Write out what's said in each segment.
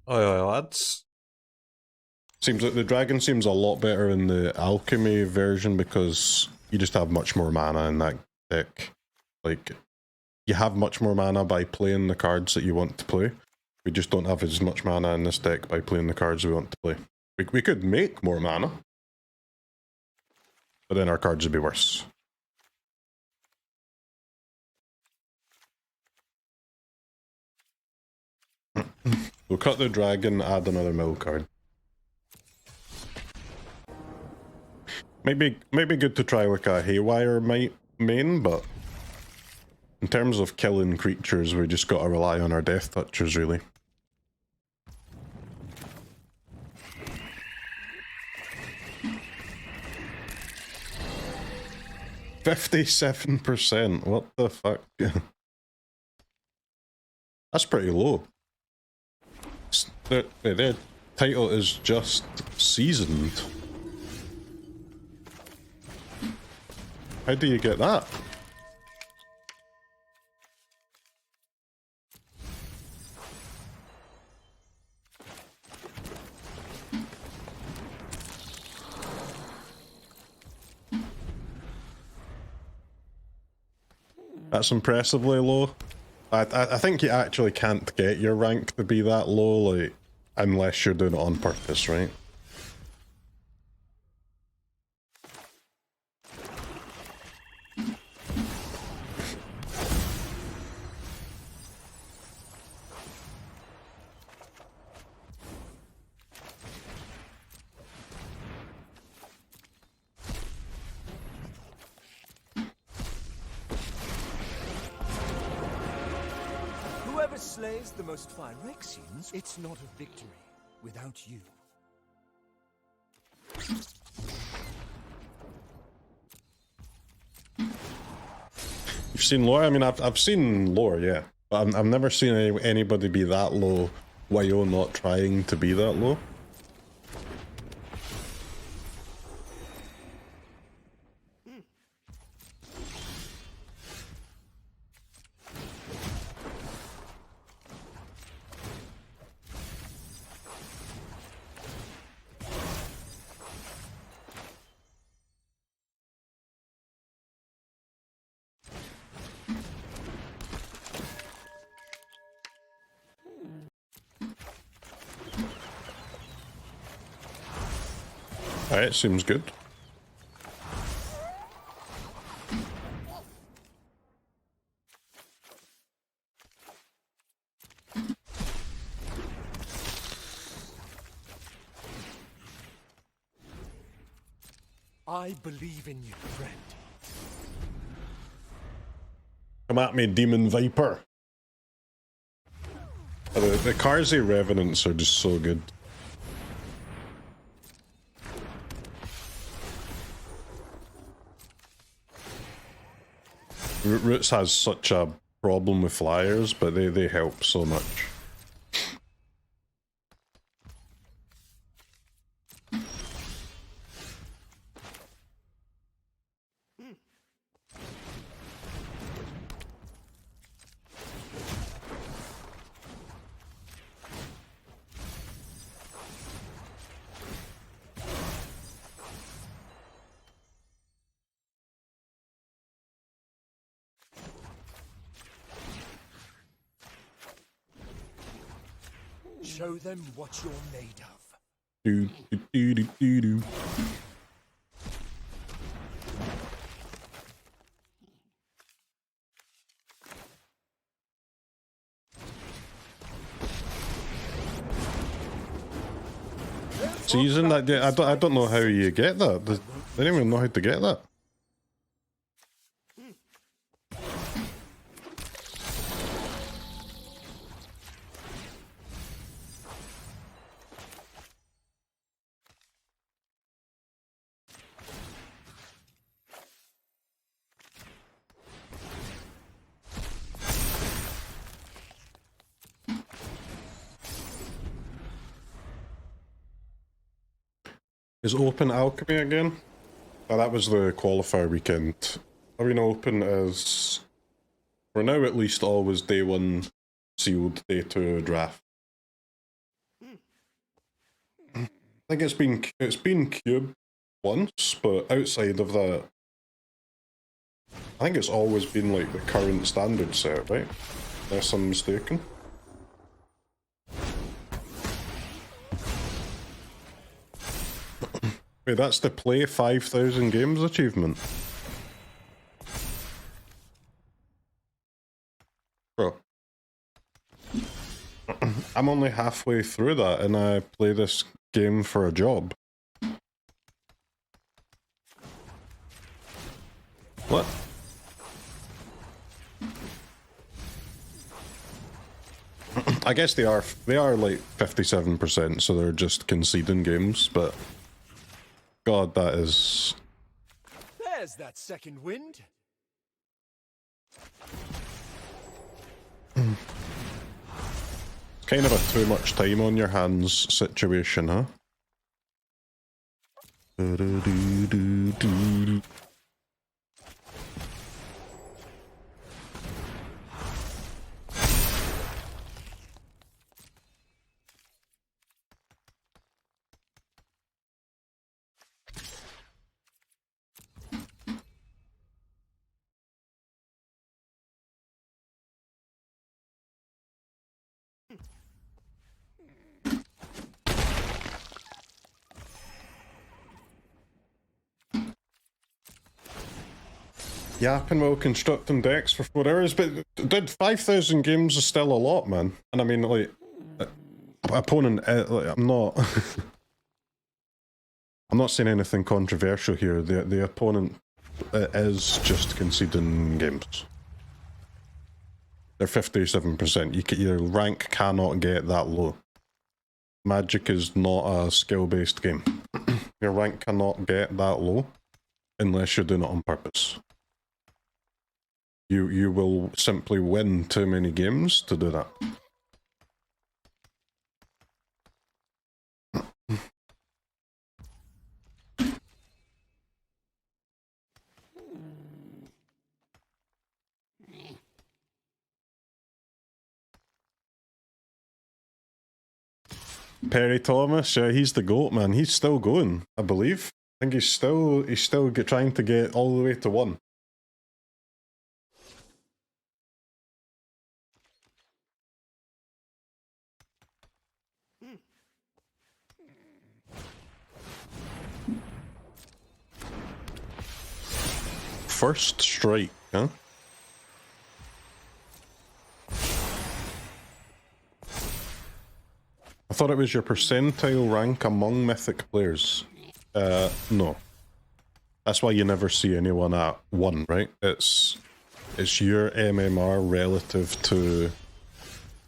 Aye, lads. Seems like the dragon seems a lot better in the alchemy version because you just have much more mana in that deck. Like, you have much more mana by playing the cards that you want to play. We just don't have as much mana in this deck by playing the cards we want to play. We could make more mana, but then our cards would be worse. We'll cut the dragon, add another mill card. Maybe good to try like a Haywire Mite main, but in terms of killing creatures, we just gotta rely on our death touchers, really. $57%, what the fuck? That's pretty low. Their title is just seasoned. How do you get that? That's impressively low. I think you actually can't get your rank to be that low, like, unless you're doing it on purpose, right? Slays the most Phyrexians, it's not a victory without you. You've seen lore? I mean, I've seen lore, yeah, but I've never seen anybody be that low while you're not trying to be that low. Alright, seems good. I believe in you, friend. Come at me, Demon Viper. The Qarsi Revenants are just so good. Roots has such a problem with flyers, but they help so much. Show them what you're made of. Do do do do do do. Season that I don't know how you get that. I don't even know how to get that. Is Open Alchemy again? Oh, that was the qualifier weekend. Arena Open is, for now at least, always day one sealed, day two draft. think it's been cubed once, but outside of that, I think it's always been like the current standard set, right? Unless I'm mistaken. Wait, that's the play 5,000 games achievement. Bro. I'm only halfway through that and I play this game for a job. What? I guess they are like 57%, so they're just conceding games, but God, that is... There's that second wind. Kind of a too much time on your hands situation, huh? Yapping while constructing decks for 4 hours, but dude, 5,000 games is still a lot, man. And I mean, like, opponent, like, I'm not... I'm not saying anything controversial here. The opponent is just conceding games. They're 57%. Your rank cannot get that low. Magic is not a skill-based game. Your rank cannot get that low unless you're doing it on purpose. You will simply win too many games to do that. Perry Thomas, yeah, he's the GOAT, man. He's still going, I believe. I think he's still trying to get all the way to 1. First strike, huh? I thought it was your percentile rank among mythic players. No. That's why you never see anyone at 1, right? It's your MMR relative to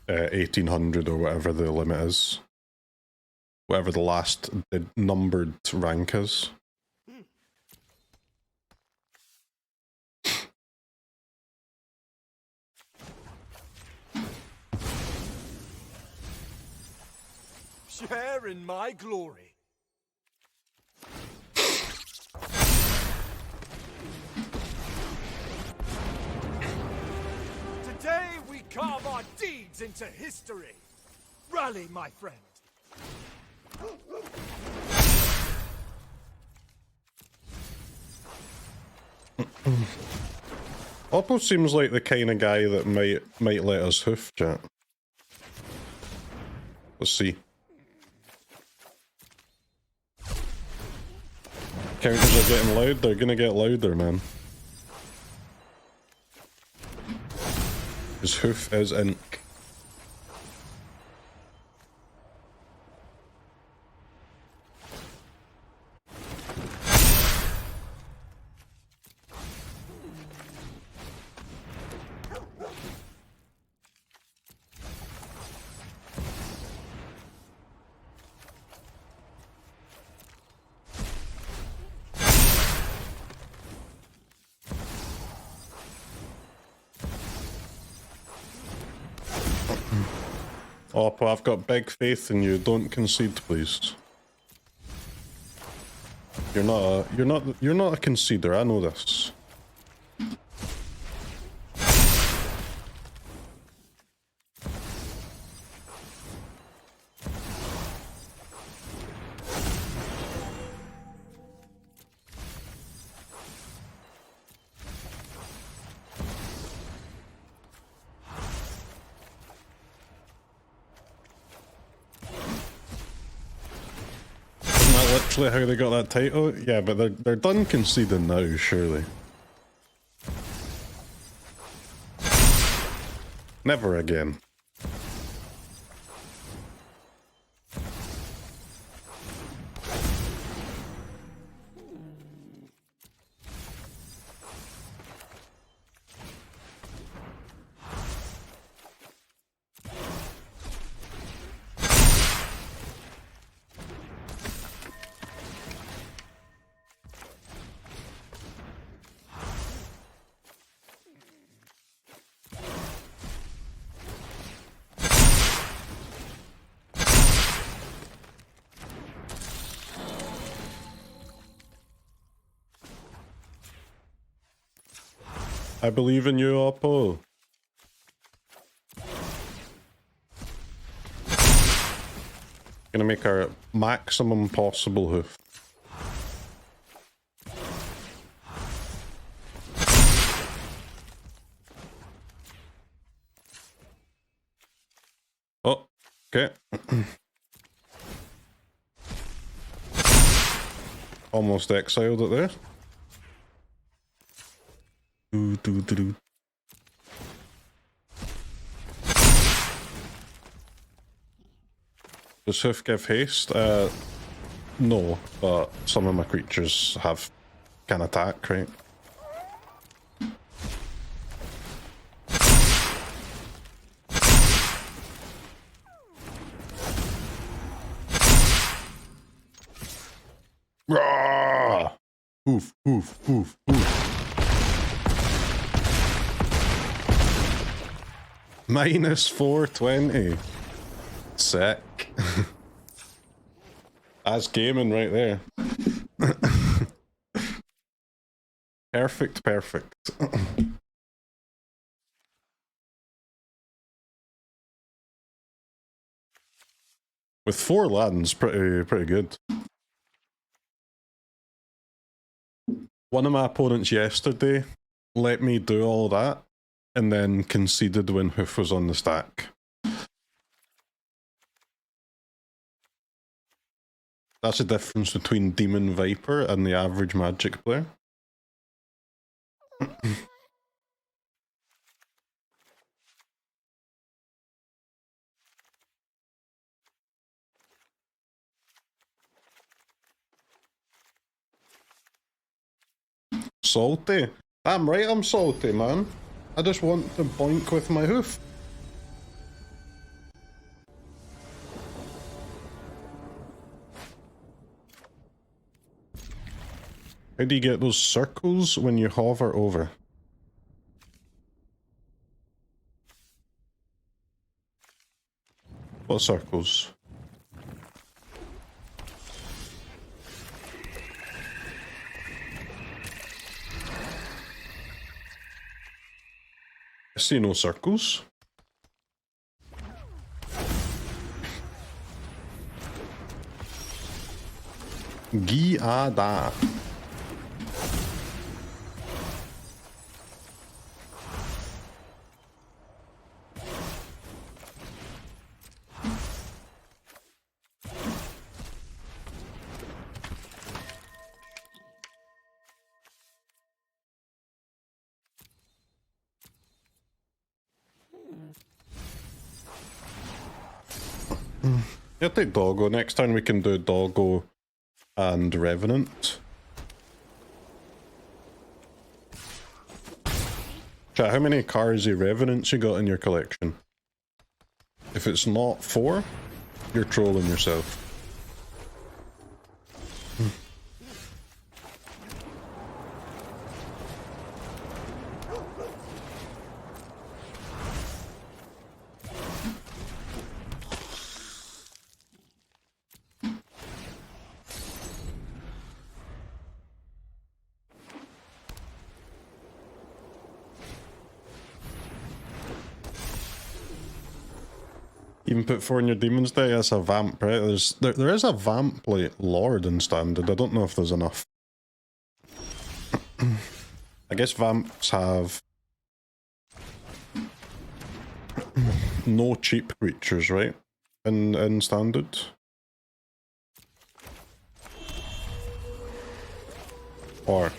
1800 or whatever the limit is. Whatever the last numbered rank is. Share in my glory. Today we carve our deeds into history. Rally, my friend. Oppo seems like the kind of guy that might let us hoof chat. Let's see. Counters are getting loud, they're gonna get louder, man. His hoof is ink. Oppo, I've got big faith in you. Don't concede, please. You're not a conceder. I know this. actually how they got that title? Yeah, but they're done conceding now, surely. Never again. I believe in you, Oppo. Gonna make our maximum possible hoof. Oh, okay. Almost exiled it there. Does Hoof give haste? No, but some of my creatures can attack, right? Rah! Hoof, hoof, hoof, hoof. Minus 420. Sick. That's gaming right there. Perfect, perfect. With 4 lands, pretty good. One of my opponents yesterday let me do all that and then conceded when Hoof was on the stack. That's the difference between Demon Viper and the average Magic player. Salty? I'm right, I'm salty, man. I just want to boink with my hoof. How do you get those circles when you hover over? What circles? I see no circles. Guiada. I'll take Doggo. Next time we can do Doggo and Revenant. Chat, how many Qarsi Revenants you got in your collection? If it's not 4, you're trolling yourself. Even put 4 in your Demon's Day, that's a Vamp, right? There is a Vamp, like, Lord in Standard. I don't know if there's enough. I guess Vamps have no cheap creatures, right? In Standard. Or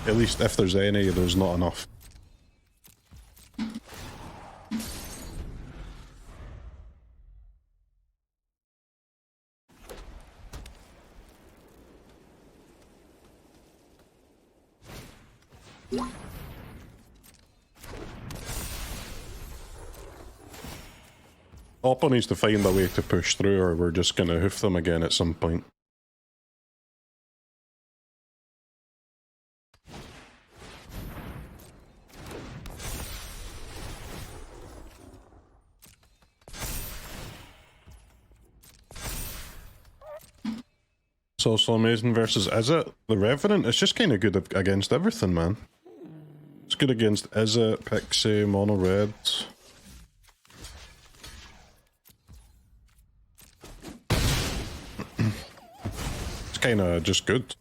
at least if there's any, there's not enough. Oppo needs to find a way to push through, or we're just gonna hoof them again at some point. It's also amazing versus Izzet. The Revenant, it's just kind of good against everything, man. It's good against Izzet, Pixie, Mono Red. It's kind of just good.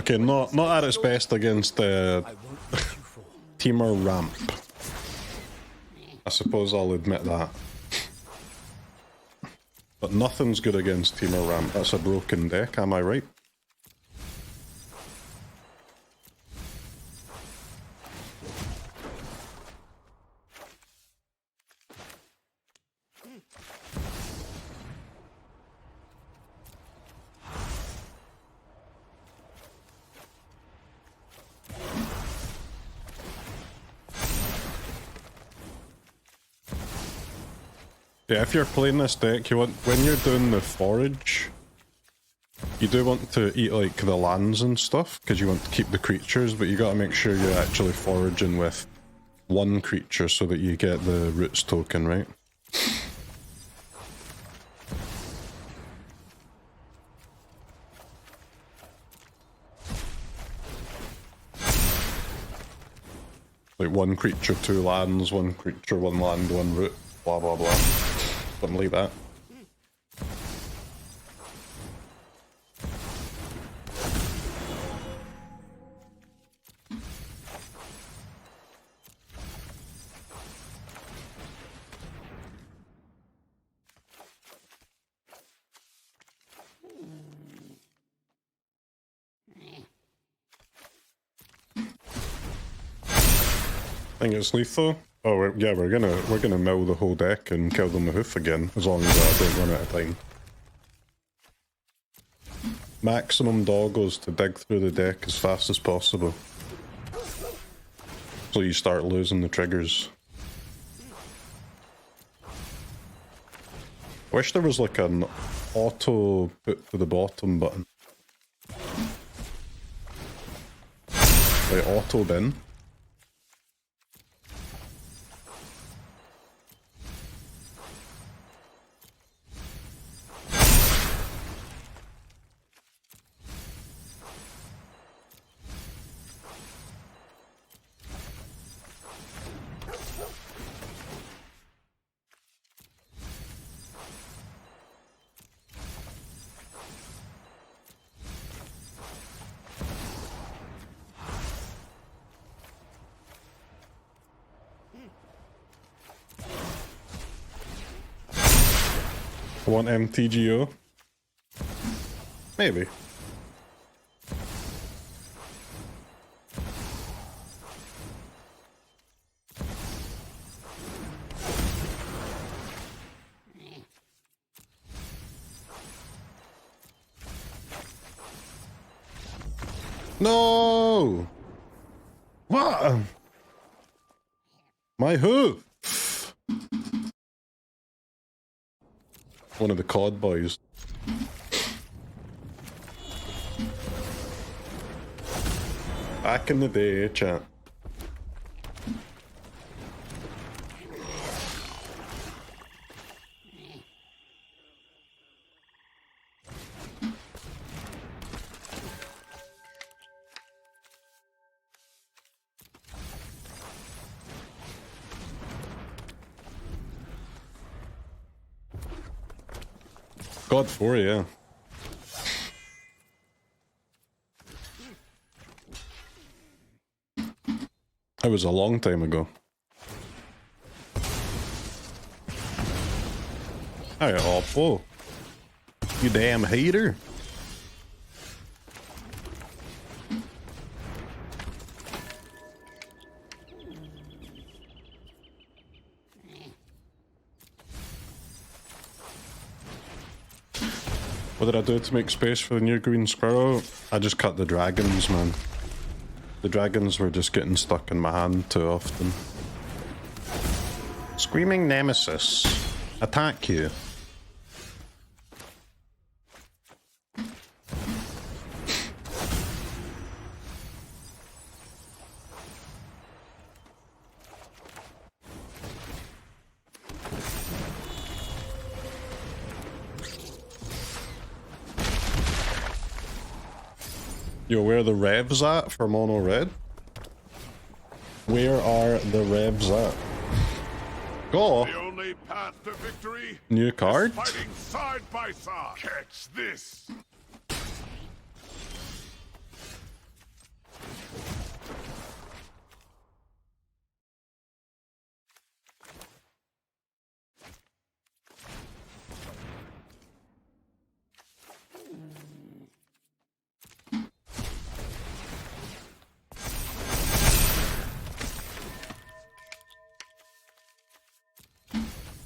Okay, not at its best against Teamer Ramp. I suppose I'll admit that. But nothing's good against Teamer Ramp. That's a broken deck, am I right? Yeah, if you're playing this deck, you want, when you're doing the forage, you do want to eat like the lands and stuff, because you want to keep the creatures, but you gotta make sure you're actually foraging with one creature so that you get the roots token, right? Like one creature, two lands, one creature, one land, one root, blah blah blah. Something like that. I think it's lethal. Oh, yeah, we're gonna mill the whole deck and kill them with Hoof again, as long as I don't run out of time. Maximum doggos to dig through the deck as fast as possible, so you start losing the triggers. I wish there was like an auto put to the bottom button. Like auto bin. Want MTGO? Maybe. No! What? My hoof! One of the COD boys. Back in the day, chat. God 4, yeah. That was a long time ago. Hey, Oppo. You damn hater. What did I do to make space for the new green squirrel? I just cut the dragons, man. The dragons were just getting stuck in my hand too often. Screaming Nemesis. Attack you. Yo, where are the revs at for mono red? Where are the revs at? Go! The only path to victory. New card? Fighting side by side. Catch this.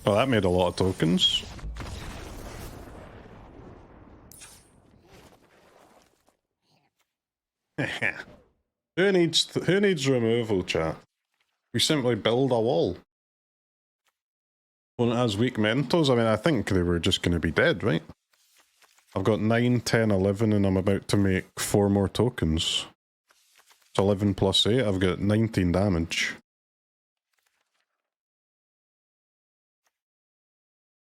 Well, that made a lot of tokens. Who needs removal, chat? We simply build a wall. When it has weak mentals, I mean, I think they were just going to be dead, right? I've got 9, 10, 11, and I'm about to make 4 more tokens. It's 11 plus 8, I've got 19 damage.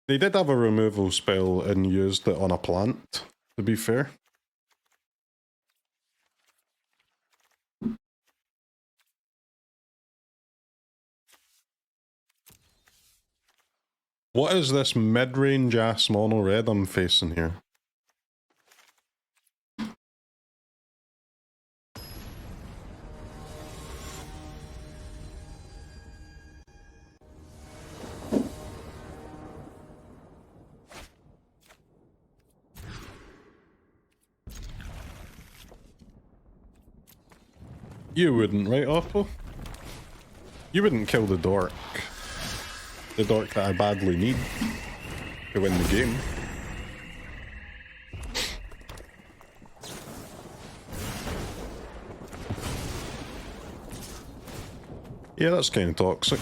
They did have a removal spell and used it on a plant, to be fair. What is this mid-range ass mono red I'm facing here? You wouldn't, right, Oppo? You wouldn't kill the dork. The dork that I badly need to win the game. Yeah, that's kind of toxic.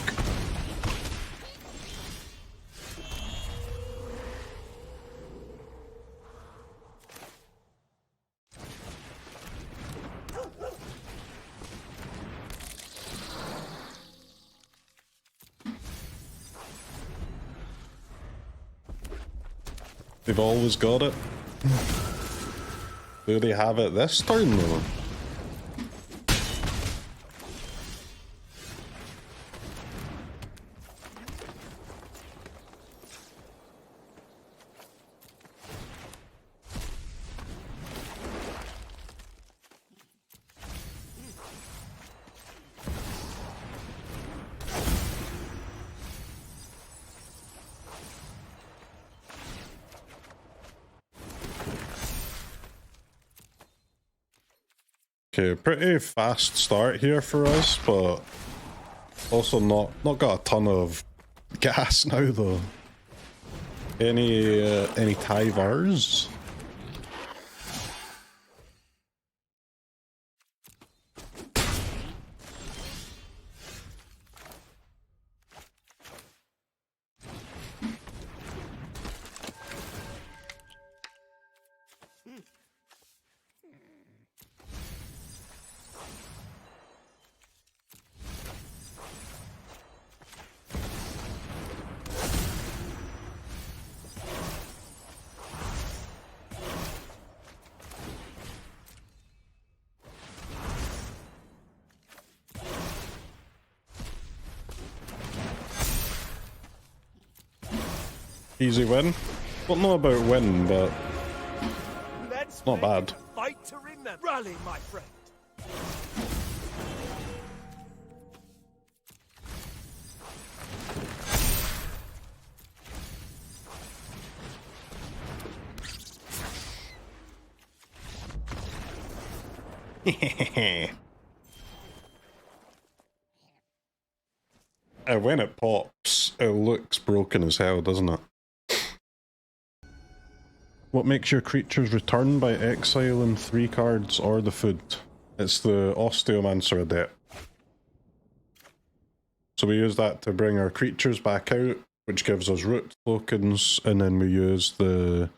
They've always got it. Do they have it this turn though? Okay, pretty fast start here for us, but also not got a ton of gas now though. Any Tyvars? Easy win. Don't know about win, but Let's not make bad. it a fight to remember. Rally, my friend. When it pops, it looks broken as hell, doesn't it? What makes your creatures return by exiling 3 cards or the food? It's the Osteomancer Adept. So we use that to bring our creatures back out, which gives us root tokens, and then we use the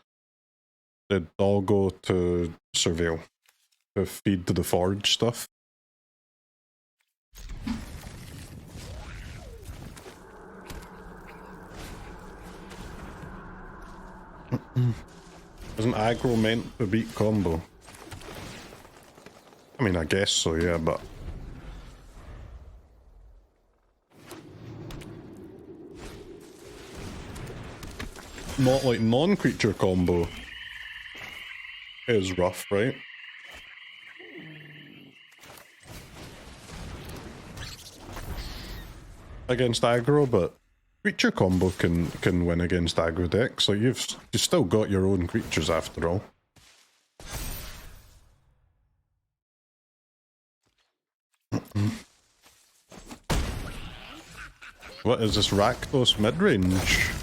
doggo to surveil, to feed the forge stuff. Isn't aggro meant to beat combo? I mean, I guess so, yeah, but... not like non-creature combo is rough, right? Against aggro, but creature combo can win against aggro decks. Like you've still got your own creatures after all. What is this, Rakdos midrange?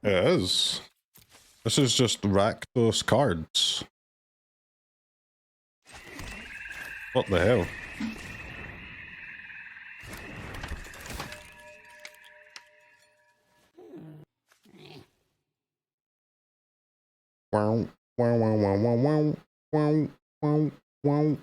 It is. This is just Rakdos cards. What the hell? Wow, wow, wow, wow, wow, wow, wow, wow.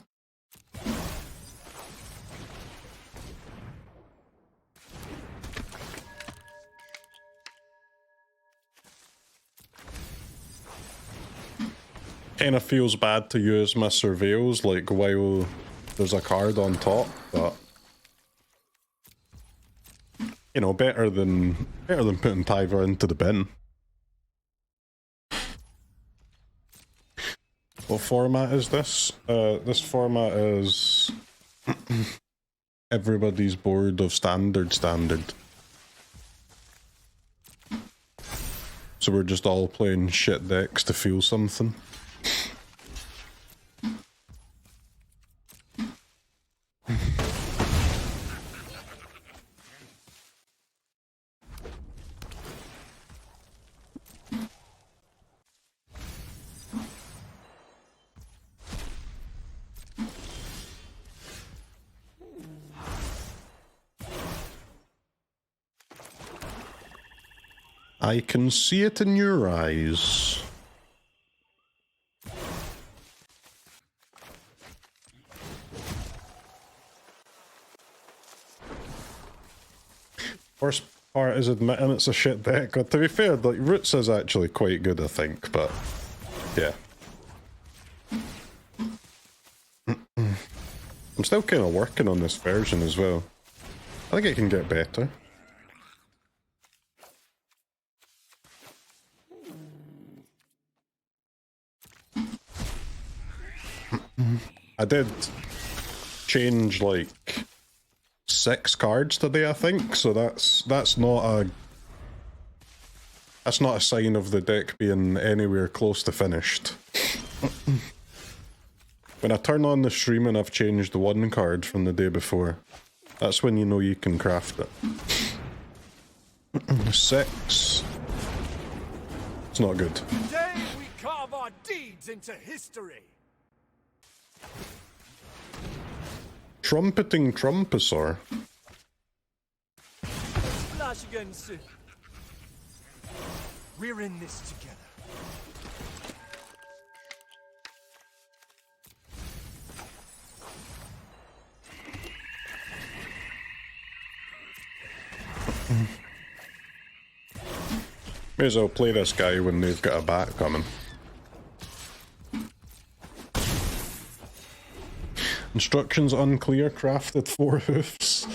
Kinda feels bad to use my surveils like while there's a card on top, but you know, better than putting Tyvar into the bin. What format is this? This format is everybody's board of standard. So we're just all playing shit decks to feel something. I can see it in your eyes. Worst part is admitting it's a shit deck. But to be fair, like Roots is actually quite good, I think, but yeah. I'm still kind of working on this version as well. I think it can get better. I did change like 6 cards today, I think, so that's not a sign of the deck being anywhere close to finished. When I turn on the stream and I've changed 1 card from the day before, that's when you know you can craft it. 6. It's not good. Today we carve our deeds into history. Trumpeting Trumposaur. Splash again soon. We're in this together. May as well play this guy when they've got a bat coming. Instructions unclear, crafted 4 hoofs.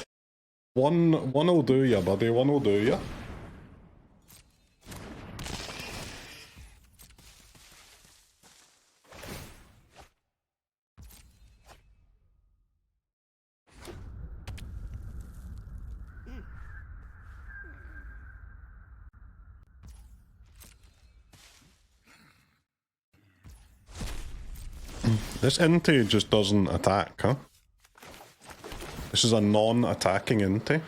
One will do ya, buddy, 1 will do ya. This Inti just doesn't attack, huh? This is a non-attacking Inti.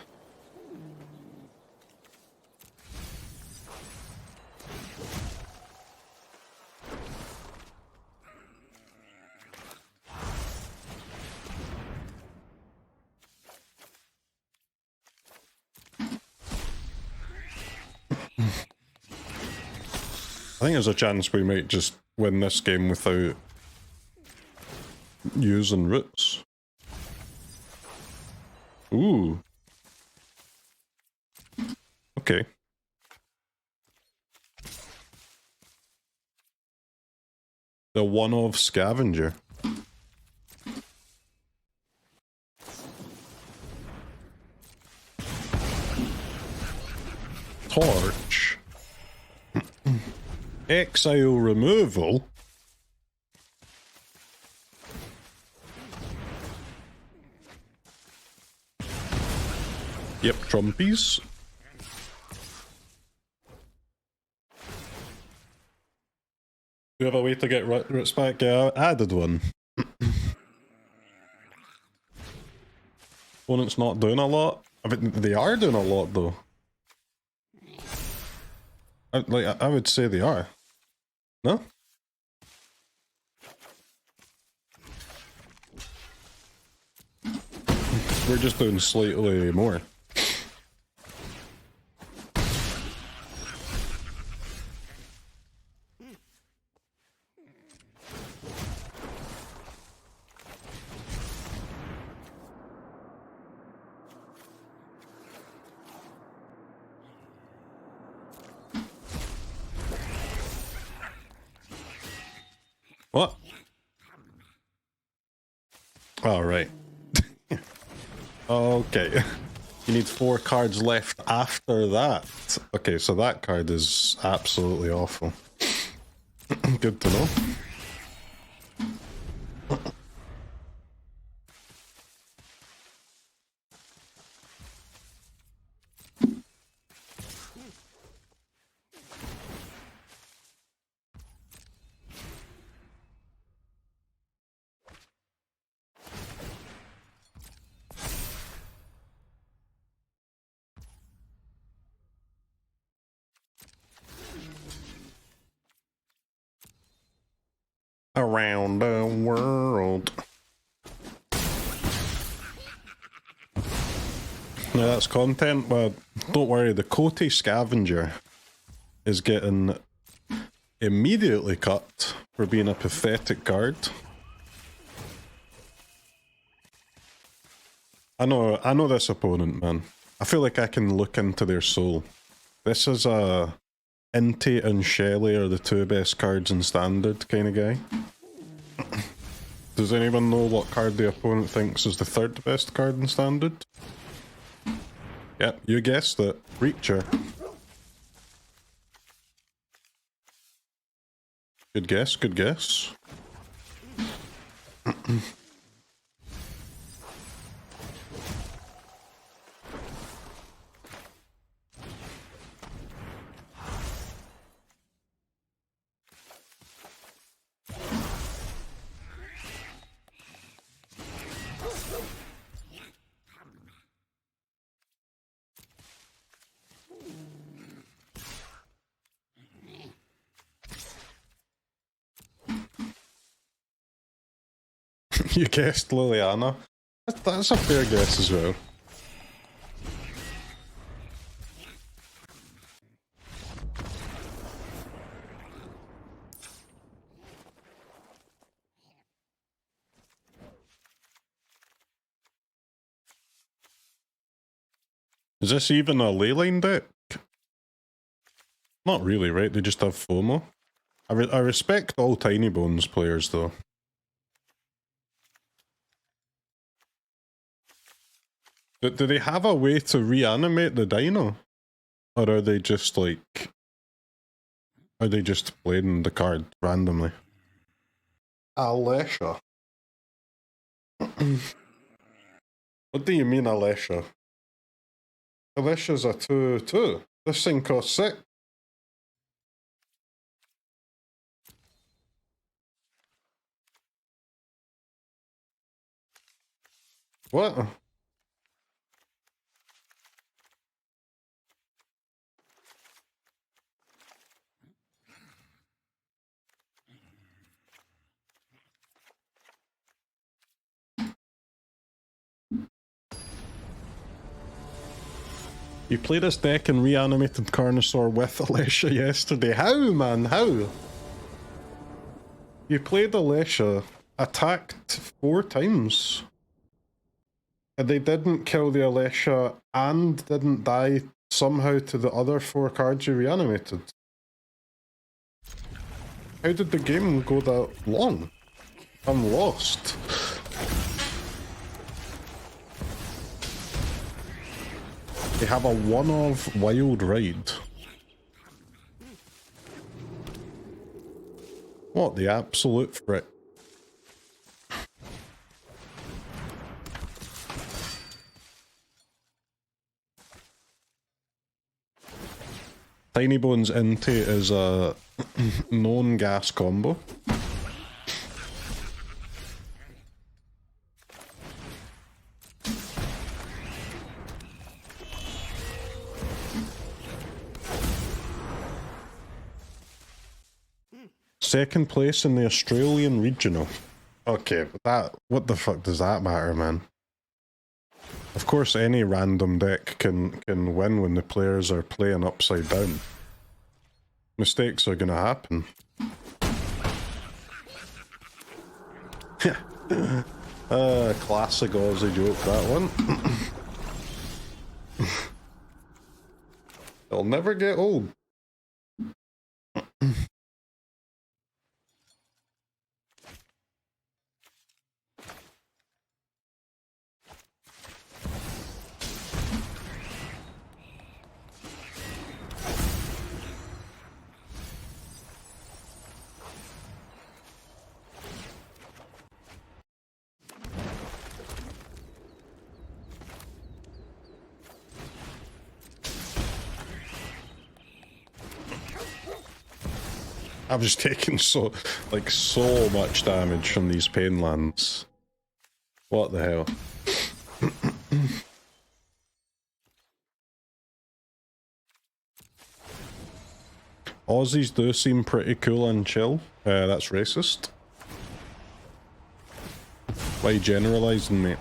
I think there's a chance we might just win this game without using roots. Ooh. Okay. The one-of Scavenger. Torch. Exile removal. Yep, Trumpies. Do you have a way to get roots back? Yeah, I added one. Opponent's not doing a lot. I mean, they are doing a lot though. I would say they are. No? We're just doing slightly more. What? All right. Okay. You need 4 cards left after that. Okay, so that card is absolutely awful. Good to know. Around the world. Now that's content, but don't worry, the Coati Scavenger is getting immediately cut for being a pathetic card. I know this opponent, man. I feel like I can look into their soul. This is a Inti and Shelly are the 2 best cards in Standard kind of guy. Does anyone know what card the opponent thinks is the 3rd best card in Standard? Yep, you guessed it. Reacher. Good guess, good guess. You guessed Liliana. That's a fair guess as well. Is this even a leyline deck? Not really, right? They just have FOMO. I respect all Tiny Bones players though. Do they have a way to reanimate the dino? Or are they just like... Are they just playing the card randomly? Alesha. What do you mean Alesha? Alesha's a 2/2. This thing costs 6. What? You played this deck and reanimated Carnosaur with Alesha yesterday. How, man? How? You played Alesha, attacked 4 times. And they didn't kill the Alesha and didn't die somehow to the other 4 cards you reanimated. How did the game go that long? I'm lost. They have a one-of Wild Ride. What the absolute frick? Tiny Bones Inte is a known gas combo. Second place in the Australian Regional. Okay, but that, what the fuck does that matter, man? Of course any random deck can win when the players are playing upside down. Mistakes are gonna happen. Classic Aussie joke, that one. It'll never get old. I've just taken so much damage from these pain lands. What the hell? Aussies do seem pretty cool and chill. That's racist. Why are you generalising, mate?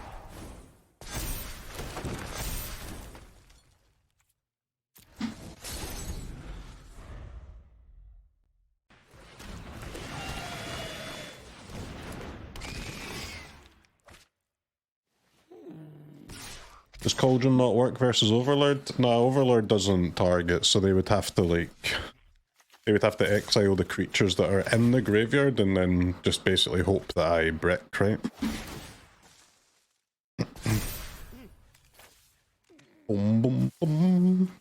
Does Cauldron not work versus Overlord? No, Overlord doesn't target, so they would have to they would have to exile the creatures that are in the graveyard and then just basically hope that I brick, right? Boom, boom, boom.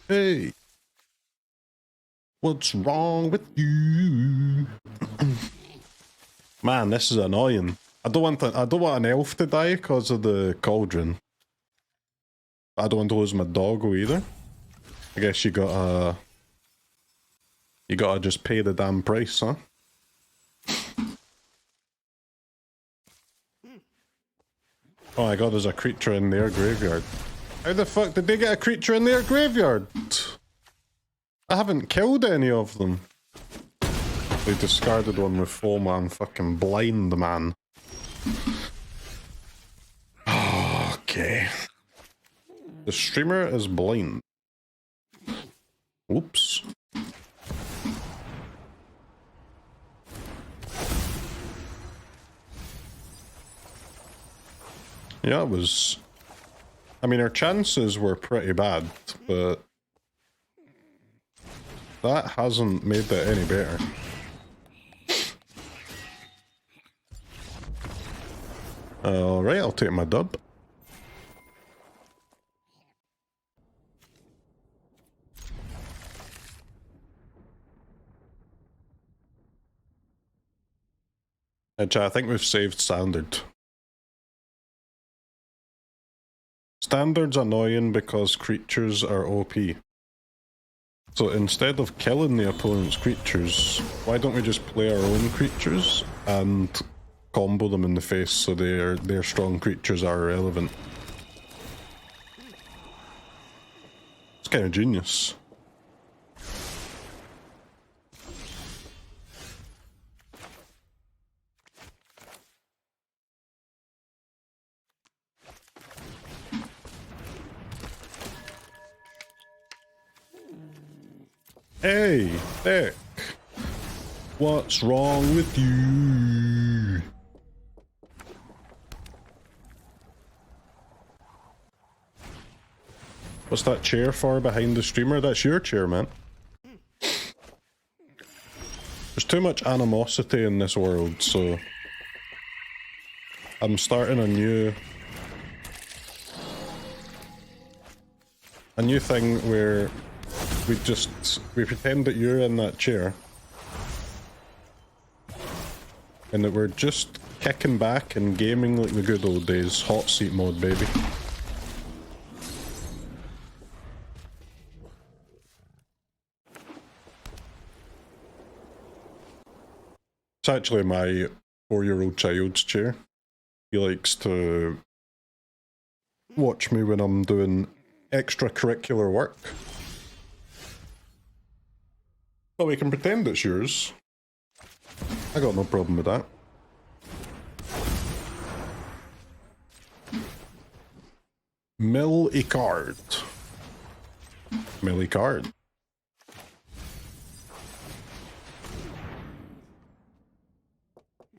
Hey! What's wrong with you? Man, this is annoying. I don't want an elf to die because of the cauldron. I don't want to lose my doggo either. I guess you gotta just pay the damn price, huh? Oh my god, there's a creature in their graveyard. How the fuck did they get a creature in their graveyard? I haven't killed any of them. They discarded one with full man, fucking blind man. Okay. The streamer is blind. Oops. Yeah, it was... I mean, our chances were pretty bad, but... that hasn't made that any better. Alright, I'll take my dub. I think we've saved Standard. Standard's annoying because creatures are OP. So instead of killing the opponent's creatures, why don't we just play our own creatures and combo them in the face so their strong creatures are irrelevant? It's kind of genius. Hey, Dick. What's wrong with you? What's that chair for behind the streamer? That's your chair, man. There's too much animosity in this world, so I'm starting a new thing where we pretend that you're in that chair and that we're just kicking back and gaming like the good old days. Hot seat mode, baby. It's actually my 4-year-old child's chair. He likes to watch me when I'm doing extracurricular work. But we can pretend it's yours. I got no problem with that. Mill a card. Mill a card.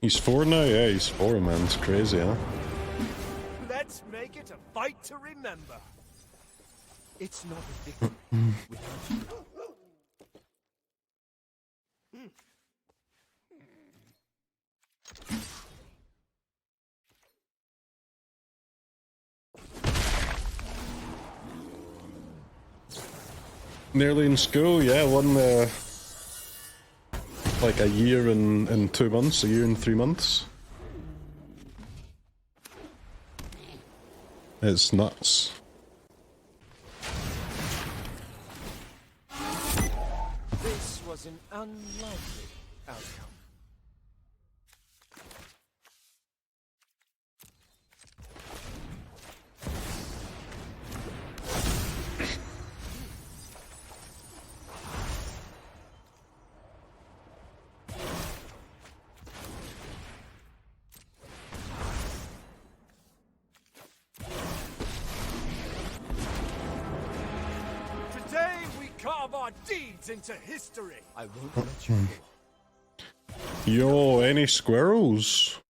He's 4 now? Yeah, he's 4, man. It's crazy, huh? Let's make it a fight to remember. It's not a victory without you. Nearly in school, yeah, one like a year and 2 months, a year and 3 months. It's nuts. This was an unlikely outcome. Carve our deeds into history. I won't let you go. Yo, any squirrels?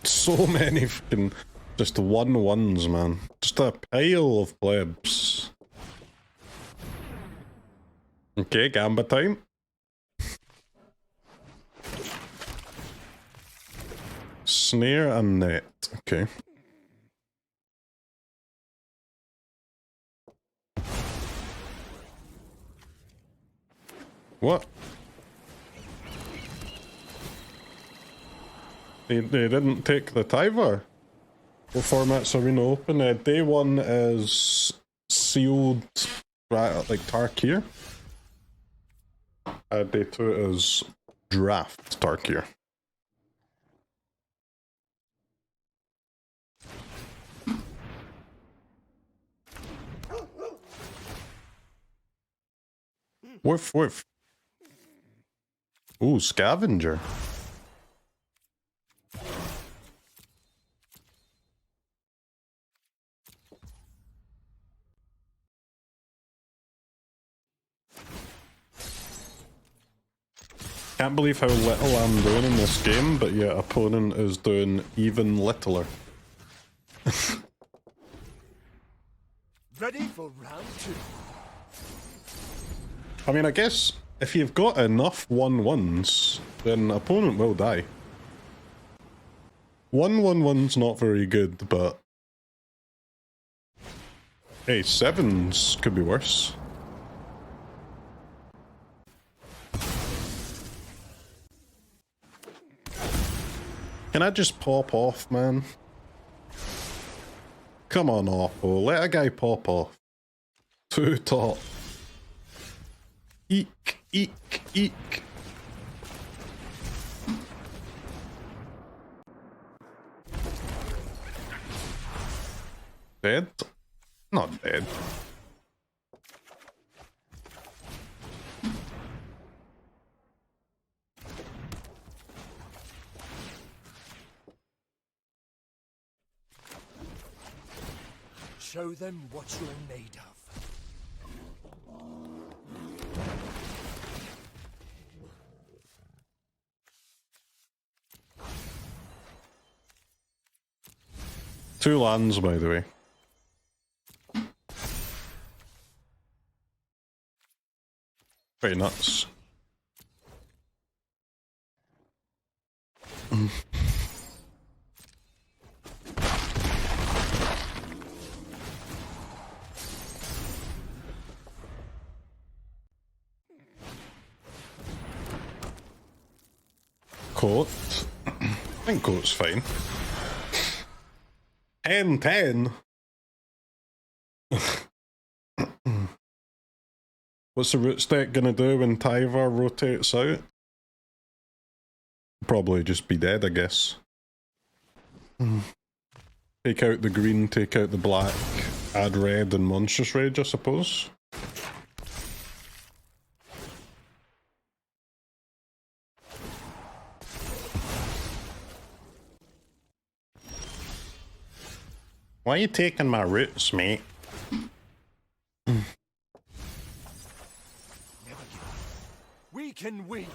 So many fucking just 1/1s, man. Just a pile of plebs. Okay, gamba time. Snare and net. Okay. What? They didn't take the Tyvar. What formats are we now open? Day 1 is sealed, like Tarkir. Day 2 is draft Tarkir. Woof woof. Ooh, Scavenger. Can't believe how little I'm doing in this game, but yeah, opponent is doing even littler. Ready for round 2. I mean, I guess if you've got enough 1/1s, then opponent will die. 1/1's not very good, but hey, 7s could be worse. Can I just pop off, man? Come on, Oppo. Let a guy pop off. 2 top. Eek, eek, eek. Dead? Not dead. Show them what you're made of. Two lands, by the way. Pretty nuts. Coat. I think Coat's fine. 10-10. What's the Roots deck gonna do when Tyvar rotates out? Probably just be dead, I guess. Take out the green, take out the black, add red and Monstrous Rage, I suppose. Why are you taking my roots, mate? Never give up. We can win.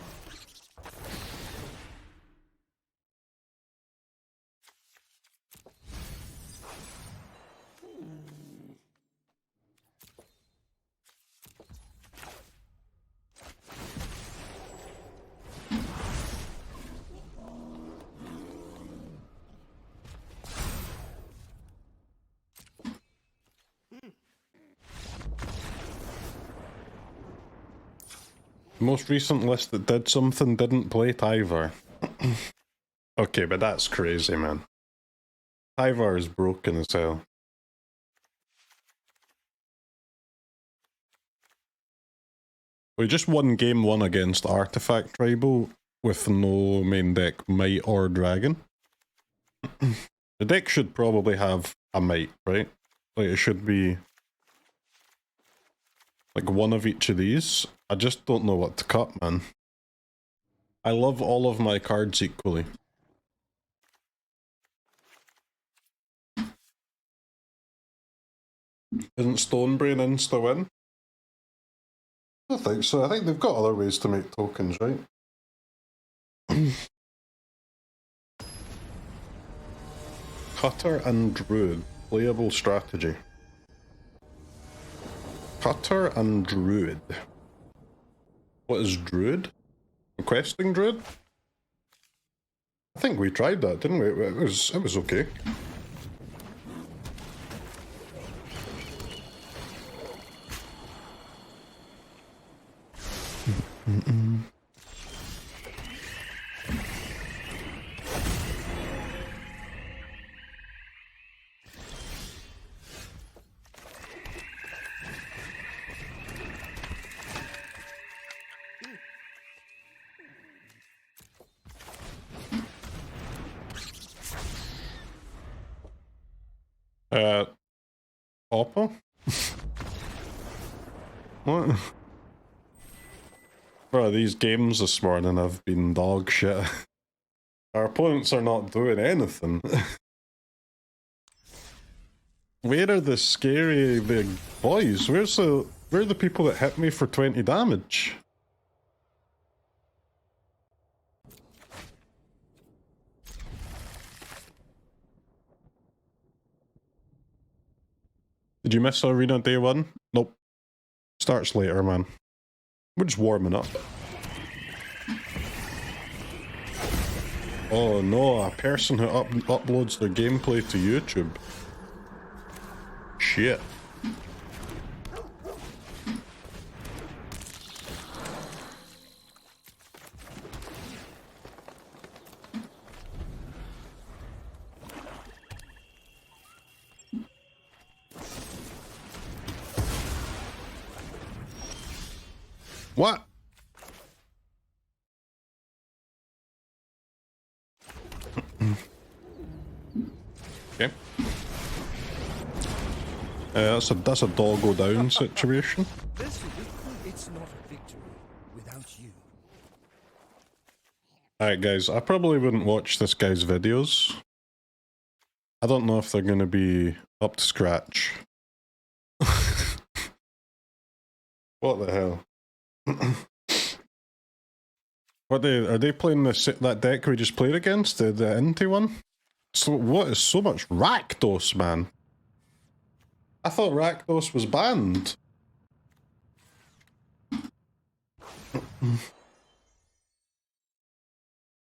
The most recent list that did something didn't play Tyvar. Okay, but that's crazy, man. Tyvar is broken as hell. We just won game 1 against Artifact Tribal with no main deck Mite or Dragon. The deck should probably have a Mite, right? Like, it should be like one of each of these. I just don't know what to cut, man. I love all of my cards equally. Isn't Stonebrain insta win? I think so. I think they've got other ways to make tokens, right? Cutter and Druid. Playable strategy. Cutter and Druid. What is Druid? Questing Druid? I think we tried that, didn't we? It was okay. Oppo? What? Bro, these games this morning have been dog shit. Our opponents are not doing anything. Where are the scary big boys? Where are the people that hit me for 20 damage? Did you miss Arena day 1? Nope. Starts later, man. We're just warming up. Oh no, a person who uploads their gameplay to YouTube. Shit. What? Okay. That's a doggo down situation. It's not a victory without you. Alright guys, I probably wouldn't watch this guy's videos. I don't know if they're gonna be up to scratch. What the hell? Are they playing that deck we just played against, the Inti one? So what is so much Rakdos, man? I thought Rakdos was banned.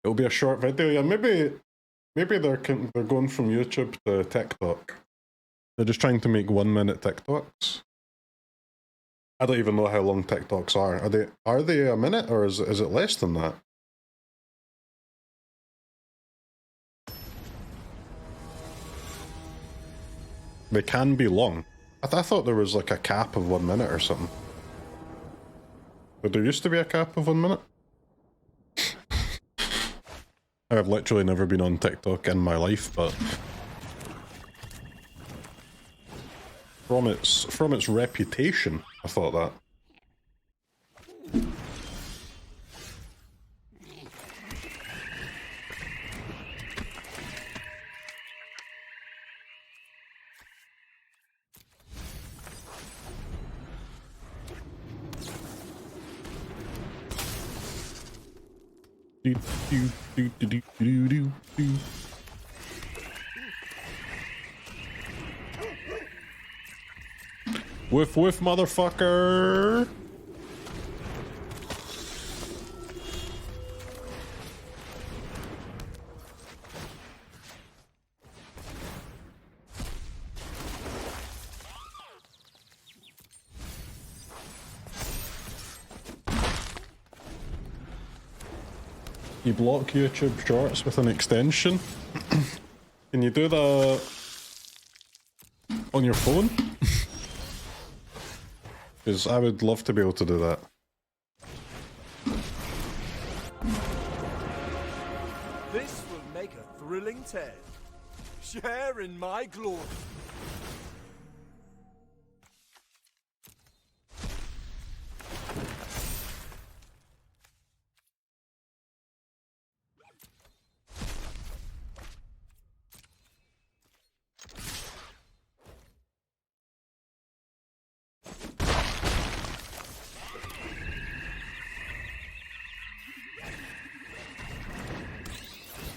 It'll be a short video, yeah. Maybe they're going from YouTube to TikTok. They're just trying to make 1 minute TikToks. I don't even know how long TikToks are. Are they a minute or is it less than that? They can be long. I thought there was like a cap of 1 minute or something. But there used to be a cap of 1 minute? I've literally never been on TikTok in my life, but from its reputation, I thought that. Whiff whiff, motherfucker! You block YouTube Shorts with an extension? Can you do that on your phone? Because I would love to be able to do that. This will make a thrilling tale. Share in my glory.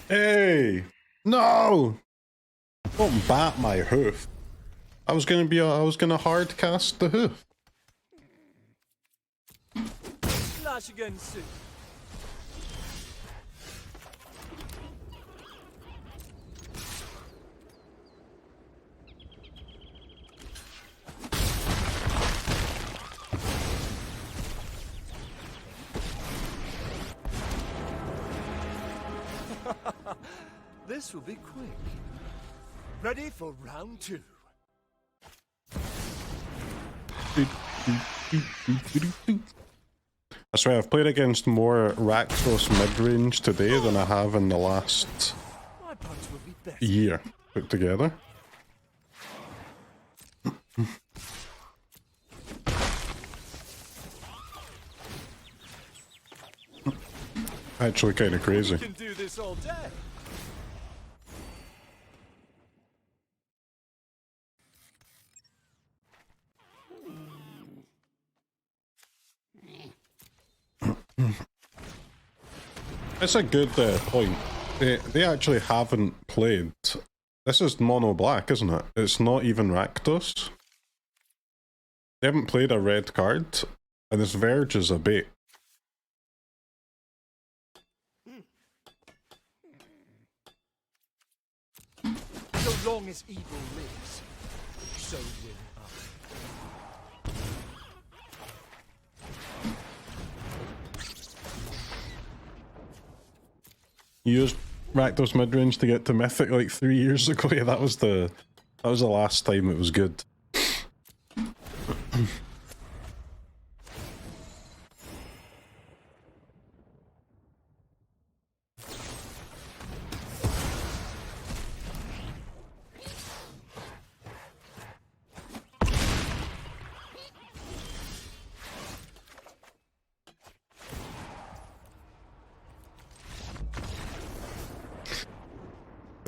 Hey! No! Don't bat my hoof. I was gonna hard cast the hoof. Slash again soon. This will be quick. Ready for round 2. I swear I've played against more Rakdos mid-range today than I have in the last My punch will be better. year put together. Actually kind of crazy. We can do this all day. It's a good point. They actually haven't played. This is mono black, isn't it? It's not even Rakdos. They haven't played a red card, and this Verge is a bait. So long as evil lives, so will I. You used Rakdos mid-range to get to Mythic like 3 years ago. Yeah, that was the last time it was good.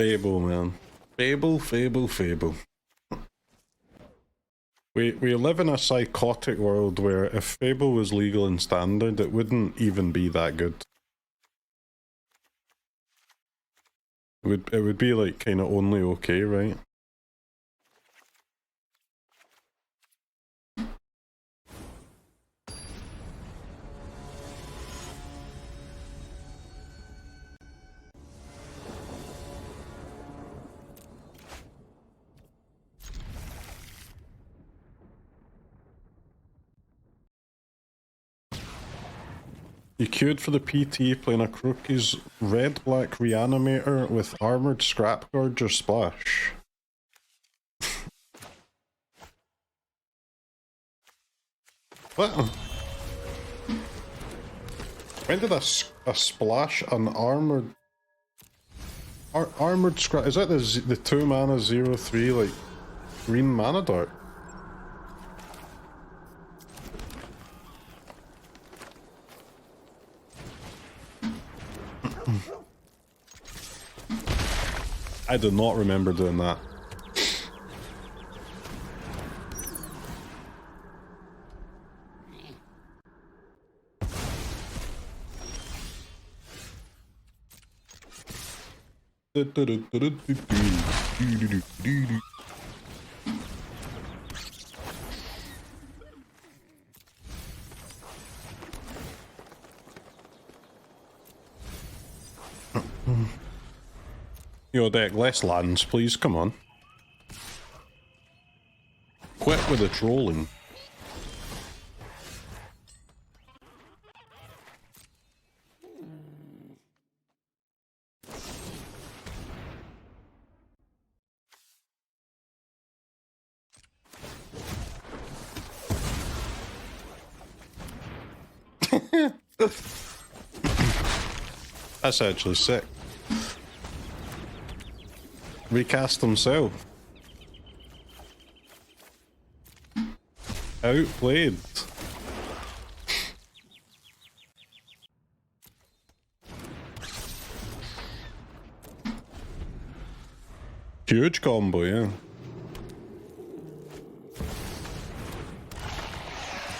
Fable, man. Fable, fable, fable. We live in a psychotic world where if Fable was legal and standard, it wouldn't even be that good. It would be like kind of only okay, right? You queued for the PT playing a Crokeyz red-black reanimator with armoured scrap gorger splash. What? When did a splash an armoured... armoured scrap... Is that the 2 mana 0/3 like green mana dart? I do not remember doing that. Yo, Deck, less lands, please. Come on. Quit with the trolling. That's actually sick. Recast himself. Outplayed. Huge combo, yeah.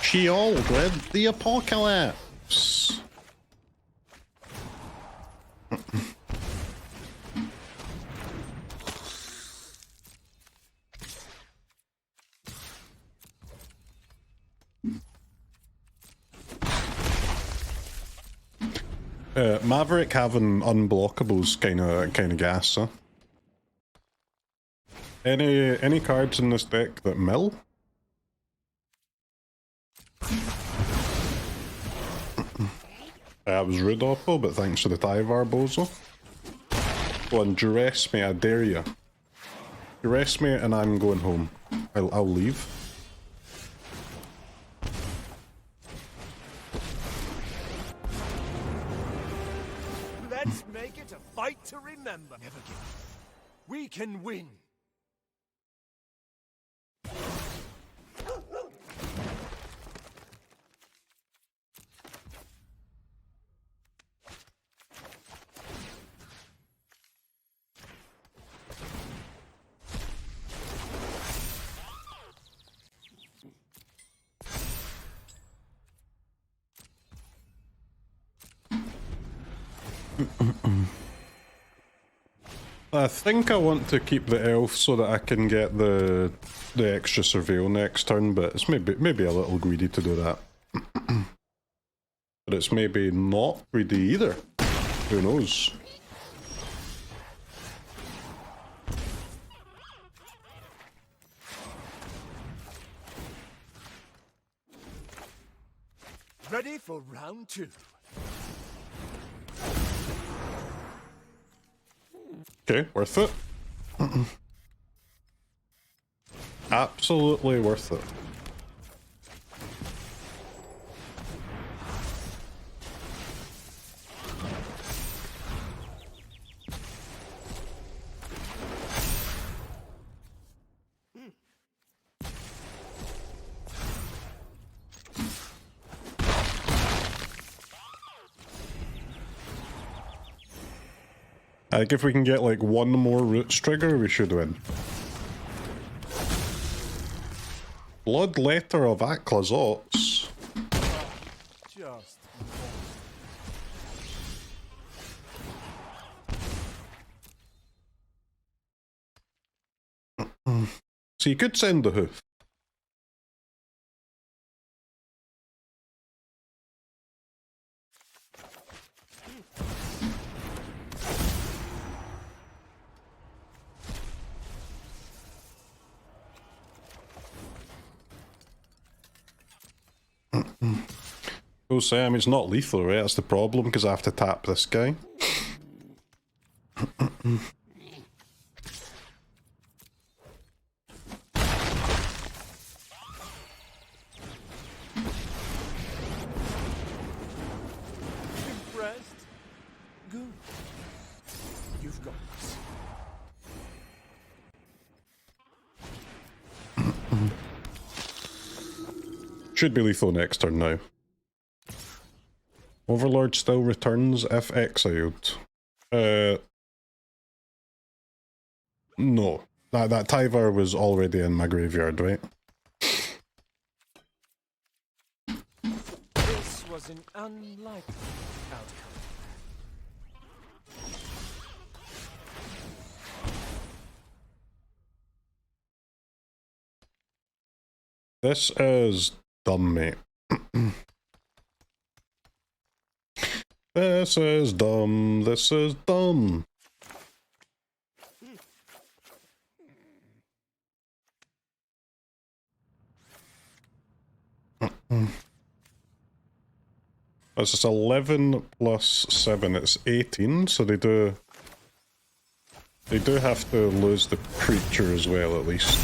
Sheoldred the Apocalypse. Maverick having unblockables kind of gas, huh? Any cards in this deck that mill? That was rude, Oppo, but thanks to the Tyvar bozo. Go on, duress me, I dare you. Duress me and I'm going home. I'll leave. Let's make it a fight to remember. Never give up. We can win. I think I want to keep the elf so that I can get the extra surveil next turn, but it's maybe a little greedy to do that. But it's maybe not greedy either. Who knows? Ready for round 2. Okay, worth it. Absolutely worth it. I think if we can get like one more Roots trigger, we should win. Bloodletter of Aclazots. Just So you could send the Hoof. Oh, Sam, it's not lethal, right? That's the problem, because I have to tap this guy. impressed? Good. You've got this. Should be lethal next turn now. Overlord still returns if exiled. No. That Tyvar was already in my graveyard, right? This was an unlikely outcome. This is dumb, mate. This is dumb. This is dumb. This is 11 plus 7, it's 18, so they do have to lose the creature as well, at least.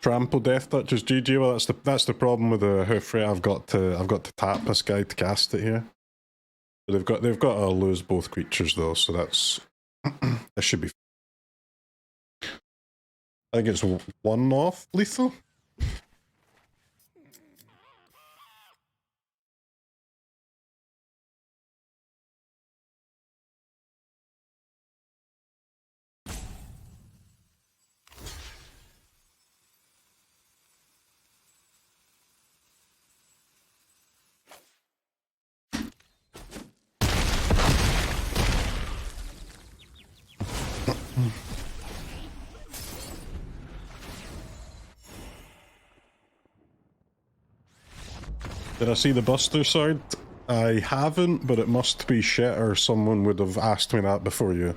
Trample Death Touches GG. Well, that's the problem with the Hoof, right? I've got to tap this guy to cast it here. But they've got to lose both creatures though, so that's that should be. I think it's one off lethal. Did I see the Buster Sword? I haven't, but it must be shit or someone would have asked me that before you.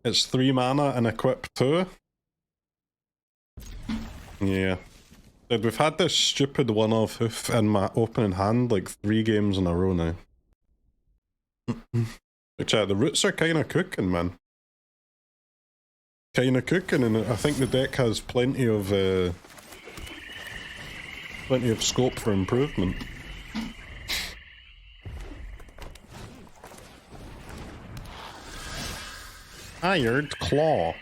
It's 3 mana and equip 2. Yeah. Dude, we've had this stupid one-off Hoof in my opening hand like 3 games in a row now. Which the Roots are kinda cooking, man. Kinda cooking, and I think the deck has plenty of scope for improvement. Hired Claw.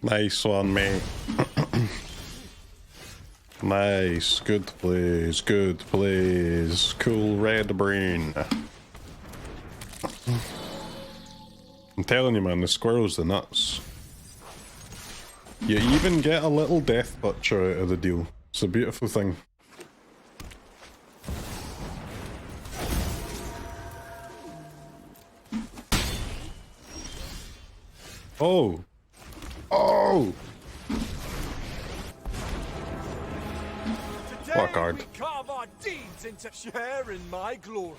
Nice one, mate. Nice. Good plays. Good plays. Cool red brain. I'm telling you, man, the squirrel's the nuts. You even get a little death butcher out of the deal. It's a beautiful thing. Oh! Oh! Today What card? we carve our deeds into share in my glory.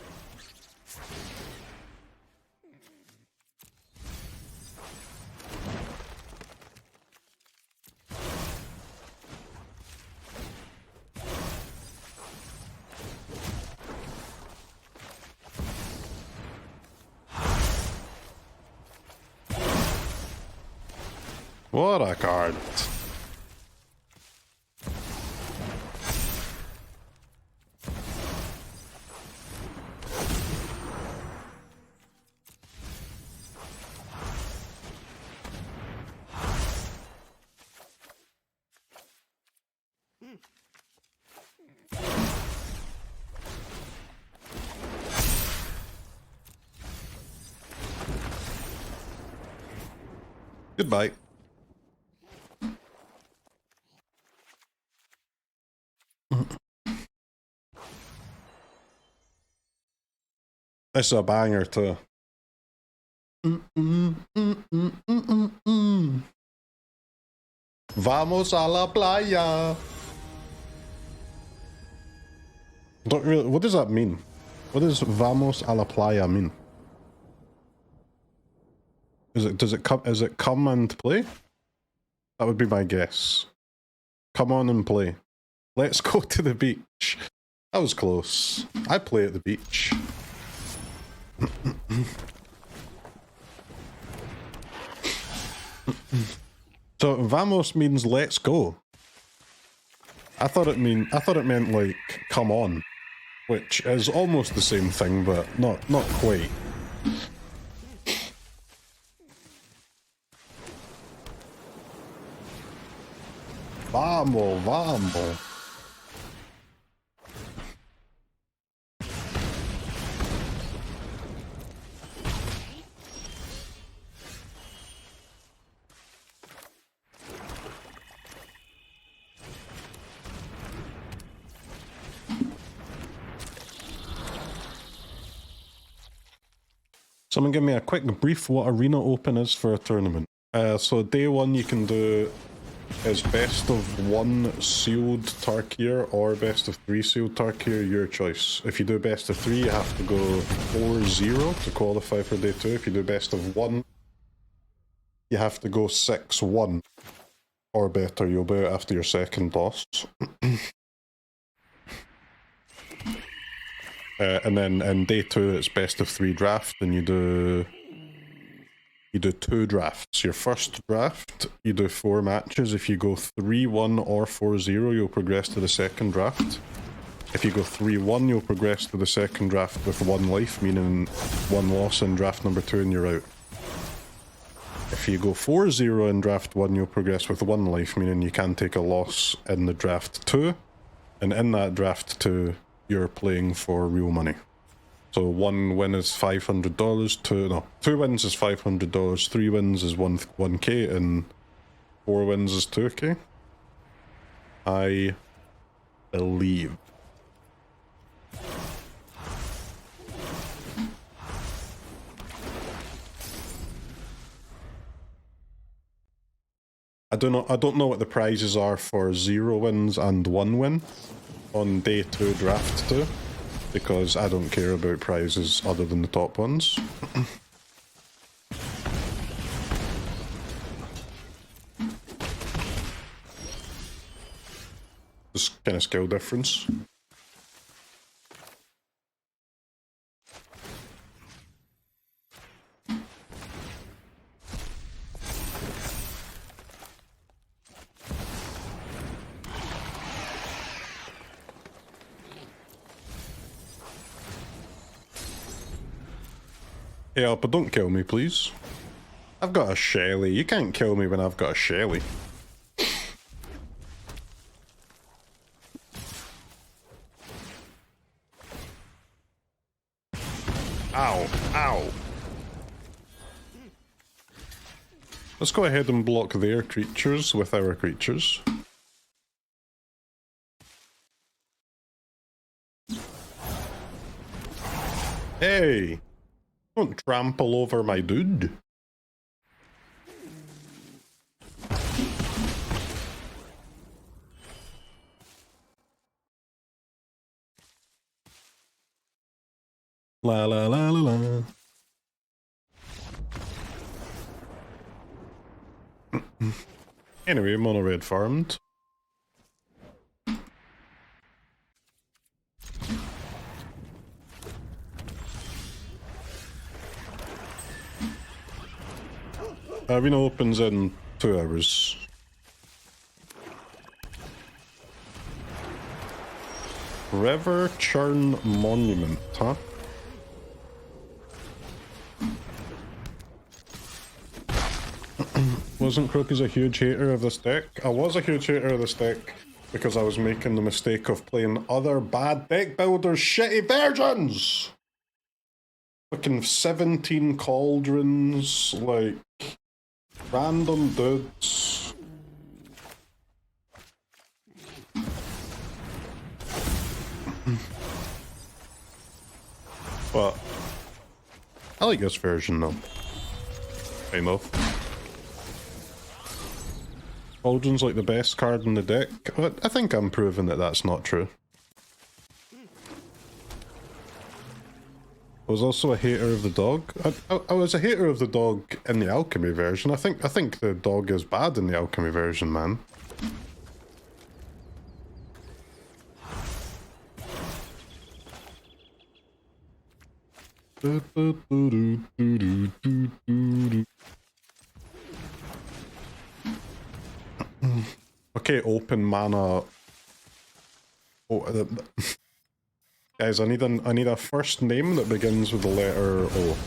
What a card. Goodbye. This is a banger too. Vamos a la playa. Don't really, what does that mean? What does vamos a la playa mean? Does it come and play? That would be my guess. Come on and play. Let's go to the beach. That was close. I play at the beach. So vamos means let's go. I thought it meant like come on, which is almost the same thing, but not quite. Vamos, vamos. Someone give me a quick brief what Arena Open is for a tournament. So day one you can do is best of 1 sealed Tarkir or best of 3 sealed Tarkir, your choice. If you do best of 3 you have to go 4-0 to qualify for day 2. If you do best of 1 you have to go 6-1 or better. You'll be out after your second boss. And then in day 2 it's best of 3 draft, and you do 2 drafts. Your first draft, you do 4 matches. If you go 3-1 or 4-0, you'll progress to the second draft. If you go 3-1, you'll progress to the second draft with 1 life, meaning 1 loss in draft number 2 and you're out. If you go 4-0 in draft 1, you'll progress with 1 life, meaning you can take a loss in the draft 2. And in that draft 2, you're playing for real money. So 1 win is $500, 2 wins is $500, 3 wins is 1k, and 4 wins is 2k. I believe. I don't know what the prizes are for 0 wins and 1 win on day 2 draft 2, because I don't care about prizes other than the top ones. Just kind of skill difference. Yeah, but don't kill me, please. I've got a Shelly. You can't kill me when I've got a Shelly. Ow, ow. Let's go ahead and block their creatures with our creatures. Hey! Don't trample over my dude. La la la la la. Anyway, mono red farmed. Arena opens in 2 hours. River Churn Monument, huh? Wasn't Crokeyz a huge hater of this deck? I was a huge hater of this deck because I was making the mistake of playing other bad deck builders' shitty versions! Fucking 17 cauldrons, like, random dudes. But I like this version though. Kind of. Cauldron's like the best card in the deck, but I think I'm proving that that's not true. I was also a hater of the dog. I was a hater of the dog in the alchemy version. I think the dog is bad in the alchemy version, man. Okay, open mana. Oh, guys, I need a first name that begins with the letter O.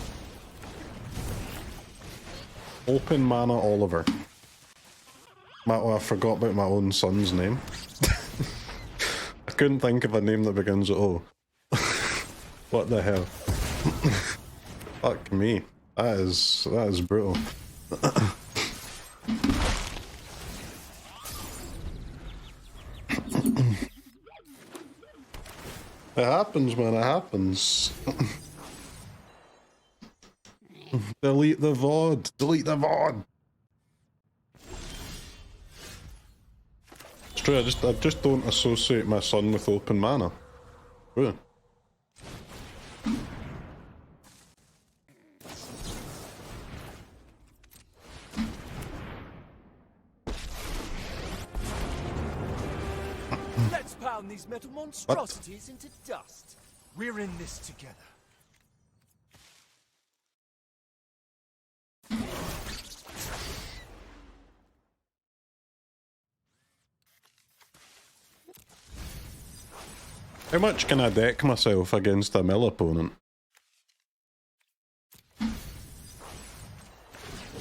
Open mana Oliver. Oh, I forgot about my own son's name. I couldn't think of a name that begins with O. What the hell? Fuck me. That is brutal. It happens, man, it happens. Delete the VOD! Delete the VOD! It's true, I just don't associate my son with open mana. True. Let's pound these metal monstrosities into dust. We're in this together. How much can I deck myself against a mill opponent? A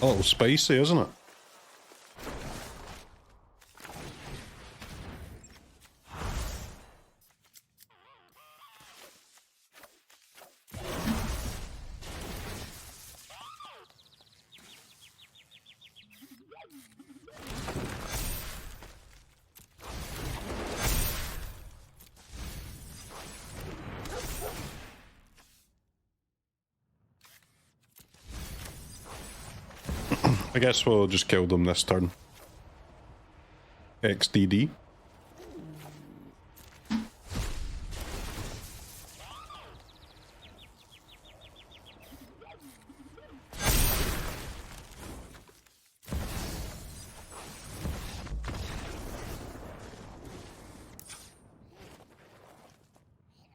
little spicy, isn't it? I guess we'll just kill them this turn. XDD.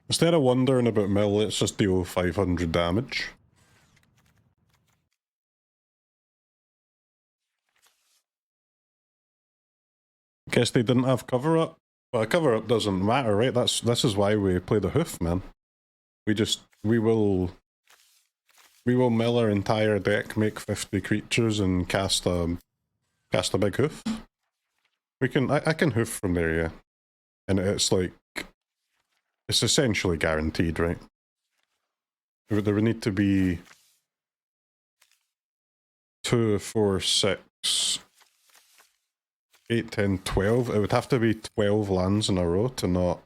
Instead of wondering about mill, let's just deal 500 damage. Guess they didn't have cover up. Well, cover up doesn't matter, right? This is why we play the Hoof, man. We will mill our entire deck, make 50 creatures, and cast a big Hoof. I can Hoof from there, yeah. And it's like, it's essentially guaranteed, right? There would need to be 2, 4, 6, 8, 10, 12. It would have to be 12 lands in a row to not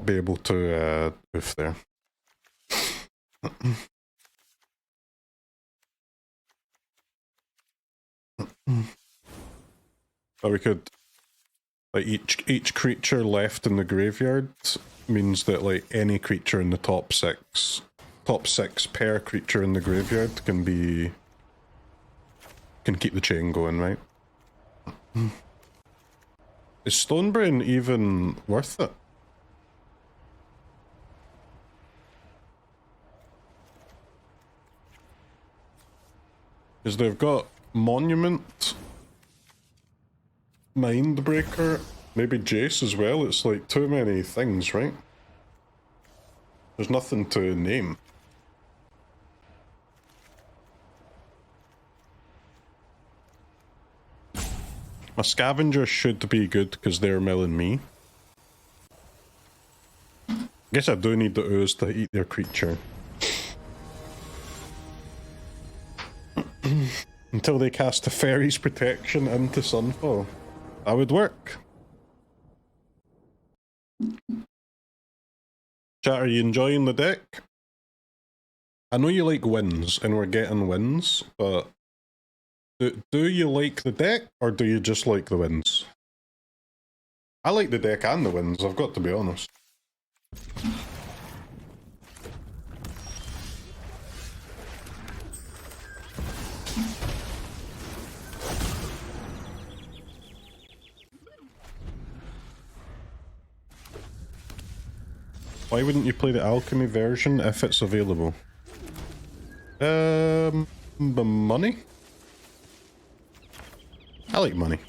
be able to Hoof there. But we could, like, each creature left in the graveyard means that, like, any creature in the top six per creature in the graveyard can keep the chain going, right? Is Stonebrain even worth it? Because they've got Monument, Mindbreaker, maybe Jace as well. It's like too many things, right? There's nothing to name. My Scavenger should be good because they're milling me. Guess I do need the ooze to eat their creature. Until they cast the Fairy's Protection into Sunfall. That would work. Chat, are you enjoying the deck? I know you like wins, and we're getting wins, but do you like the deck, or do you just like the wins? I like the deck and the wins, I've got to be honest. Why wouldn't you play the alchemy version if it's available? The money? I like money.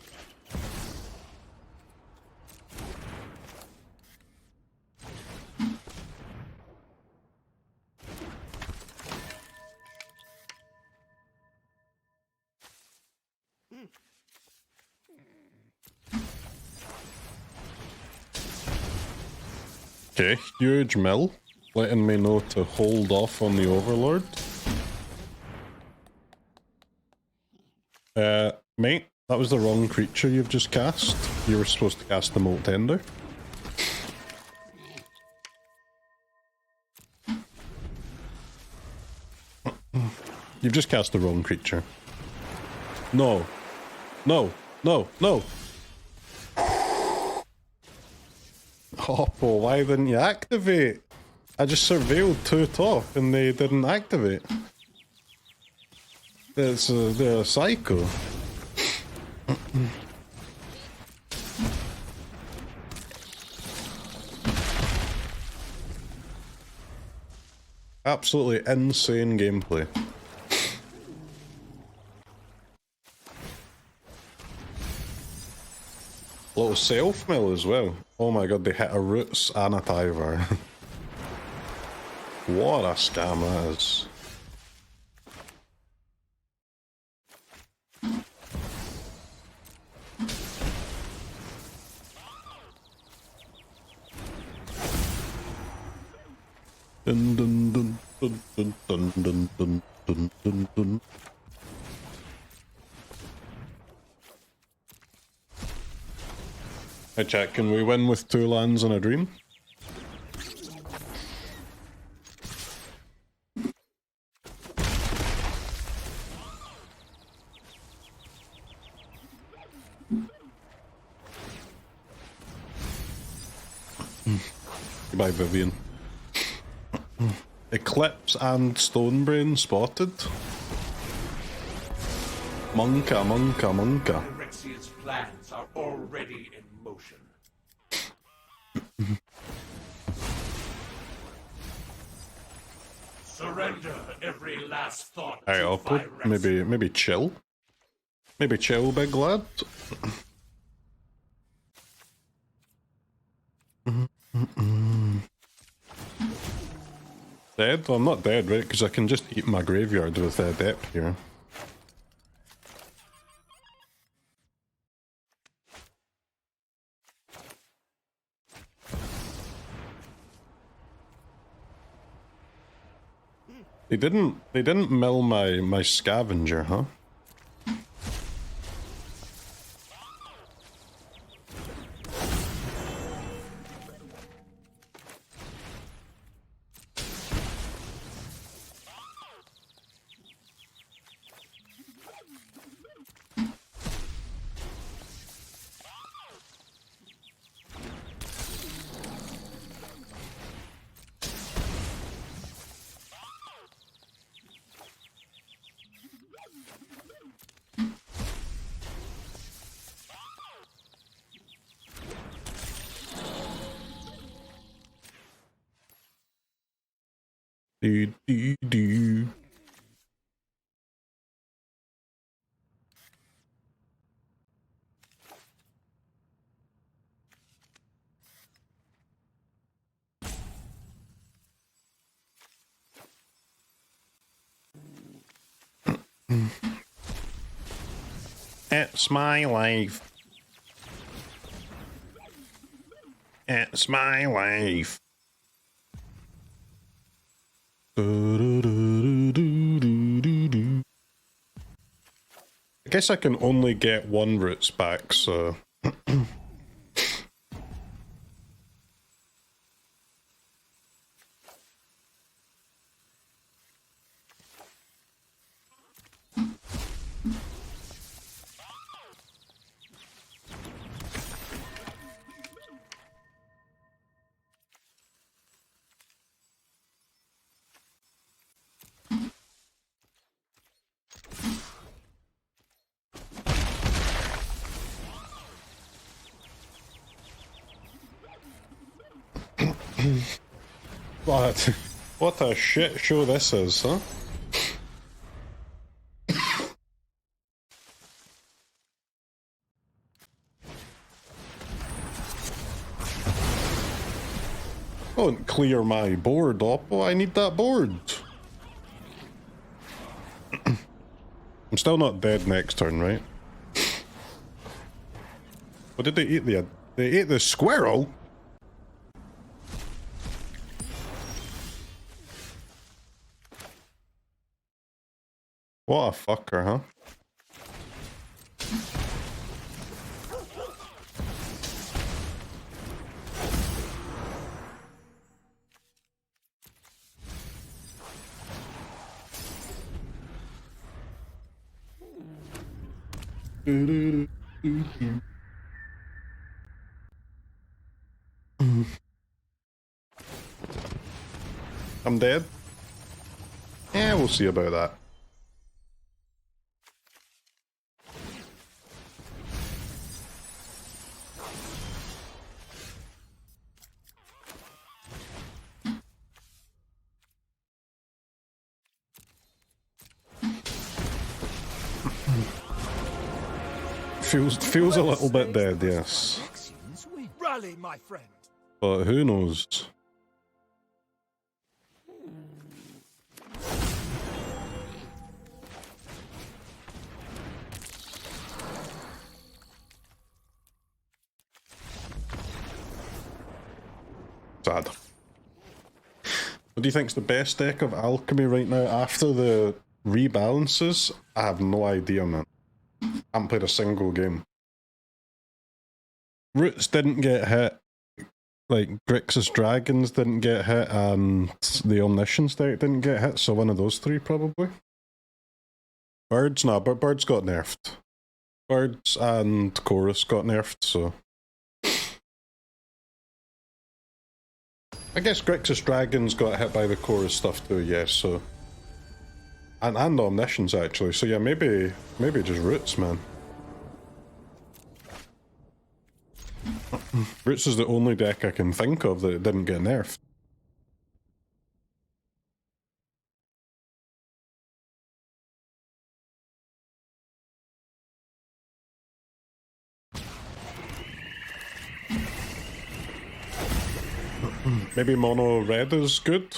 Okay, huge mill, letting me know to hold off on the Overlord. Mate, that was the wrong creature you've just cast. You were supposed to cast the Molt Tender. You've just cast the wrong creature. No. No. No. No. Oppo, why didn't you activate? I just surveilled two top and they didn't activate. They're a psycho. Absolutely insane gameplay. Little self-mill as well. Oh my god, they hit a Roots and a Tyvar. What a scam that is. Dun dun dun dun dun dun dun dun dun dun dun. Hey chat, can we win with 2 lands and a dream? Goodbye, Vivien. Eclipse and Stonebrain spotted. Monka, monka, monka. Phyrexian's plans are already in motion. Surrender every last thought. Alright, I'll put maybe chill. Maybe chill, big lad. Dead? Well, I'm not dead, right? Because I can just eat my graveyard with Adept here. They didn't mill my Scavenger, huh? Do. It's my life. It's my life. I guess I can only get one roots back, so... What a shit show this is, huh? Don't clear my board up. Oh, I need that board. I'm still not dead next turn, right? What did they eat? They ate the squirrel? What a fucker, huh? I'm dead? Yeah, we'll see about that. Feels a little bit dead, yes. Rally, my friend. But who knows? Sad. What do you think's the best deck of alchemy right now after the rebalances? I have no idea, man. I haven't played a single game. Roots didn't get hit. Like, Grixis Dragons didn't get hit, and the Omniscience deck didn't get hit, so one of those three, probably. Birds? Nah, but Birds got nerfed. Birds and Chorus got nerfed, so... I guess Grixis Dragons got hit by the Chorus stuff too, yes, so... And Omniscience, actually, so yeah, maybe just Roots, man. Roots is the only deck I can think of that didn't get nerfed. Maybe mono red is good?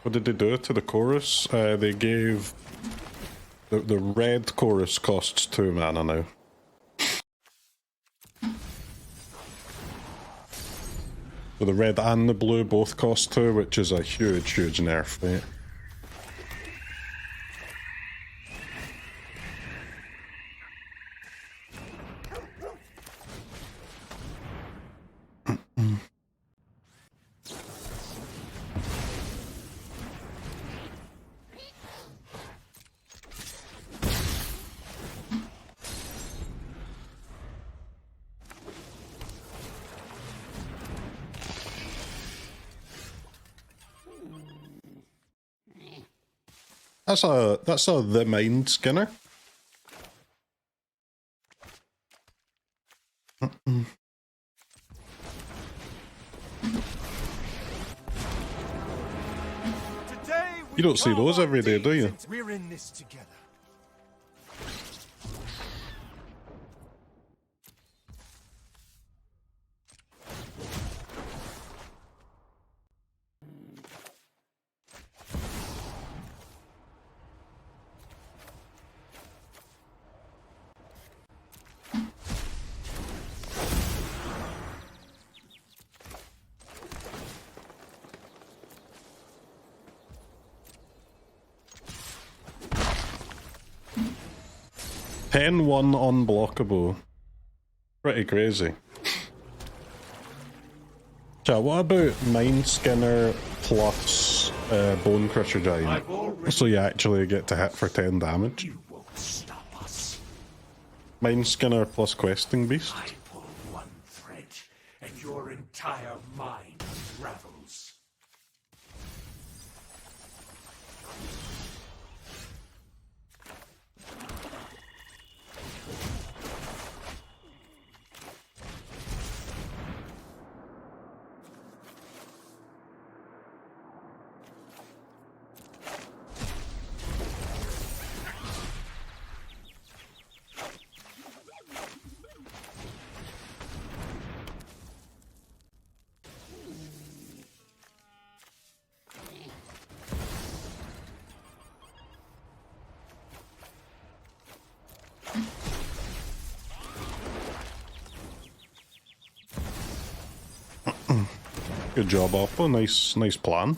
What did they do to the chorus? They gave... The red chorus costs 2 mana now. So the red and the blue both cost 2, which is a huge, huge nerf, right? That's a The Mind Skinner. Today You don't see those every day, do you? We're in this together. 10-1 unblockable. Pretty crazy. Chat, what about Mind Skinner plus Bone Crusher Giant? So you actually get to hit for 10 damage. You won't stop us. Mind Skinner plus Questing Beast. I pull one thread, and your entire mind unravels. Good job, Oppo. Nice plan.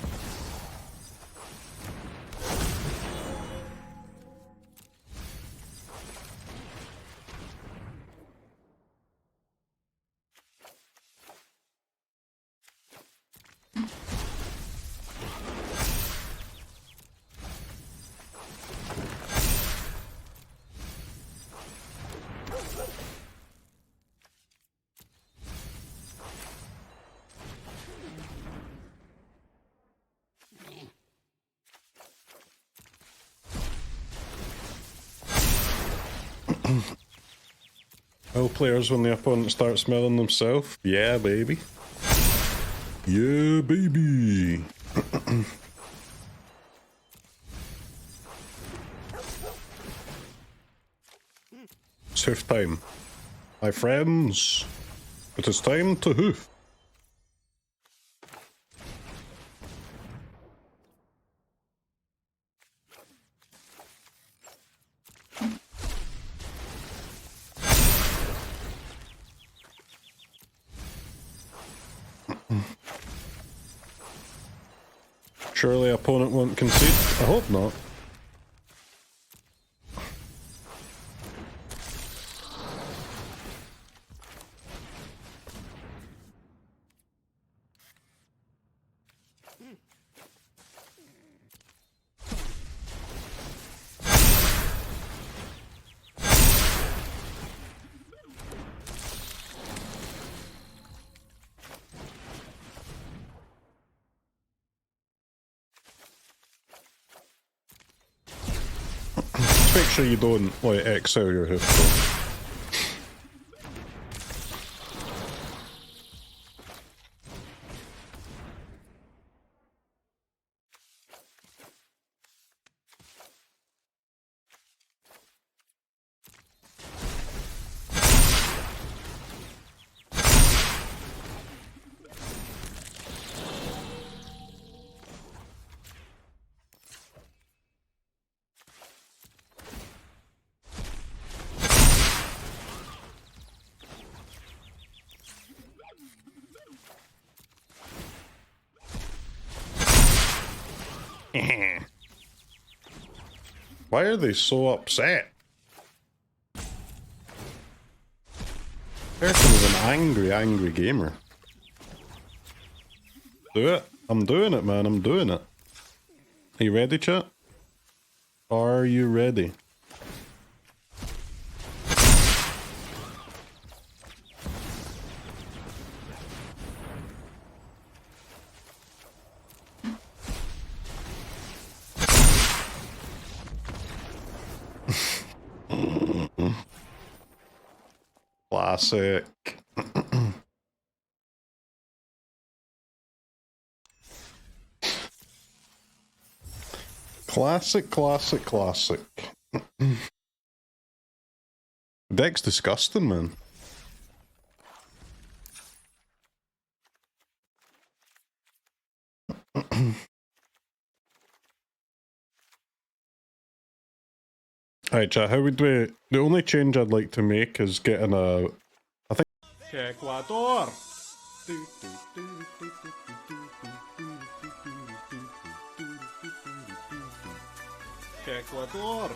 All players when the opponent starts smelling themselves. Yeah, baby. Yeah, baby. It's hoof time. My friends, it is time to hoof. Surely opponent won't concede. I hope not. Make sure you don't like excel your hoof though. Why are they so upset? Person is an angry gamer. Do it. I'm doing it, man. I'm doing it. Are you ready, chat? Are you ready? Classic. Classic. Deck's disgusting, man. Alright, chat, how would we... The only change I'd like to make is getting a... I think... Ecuador! Ecuador!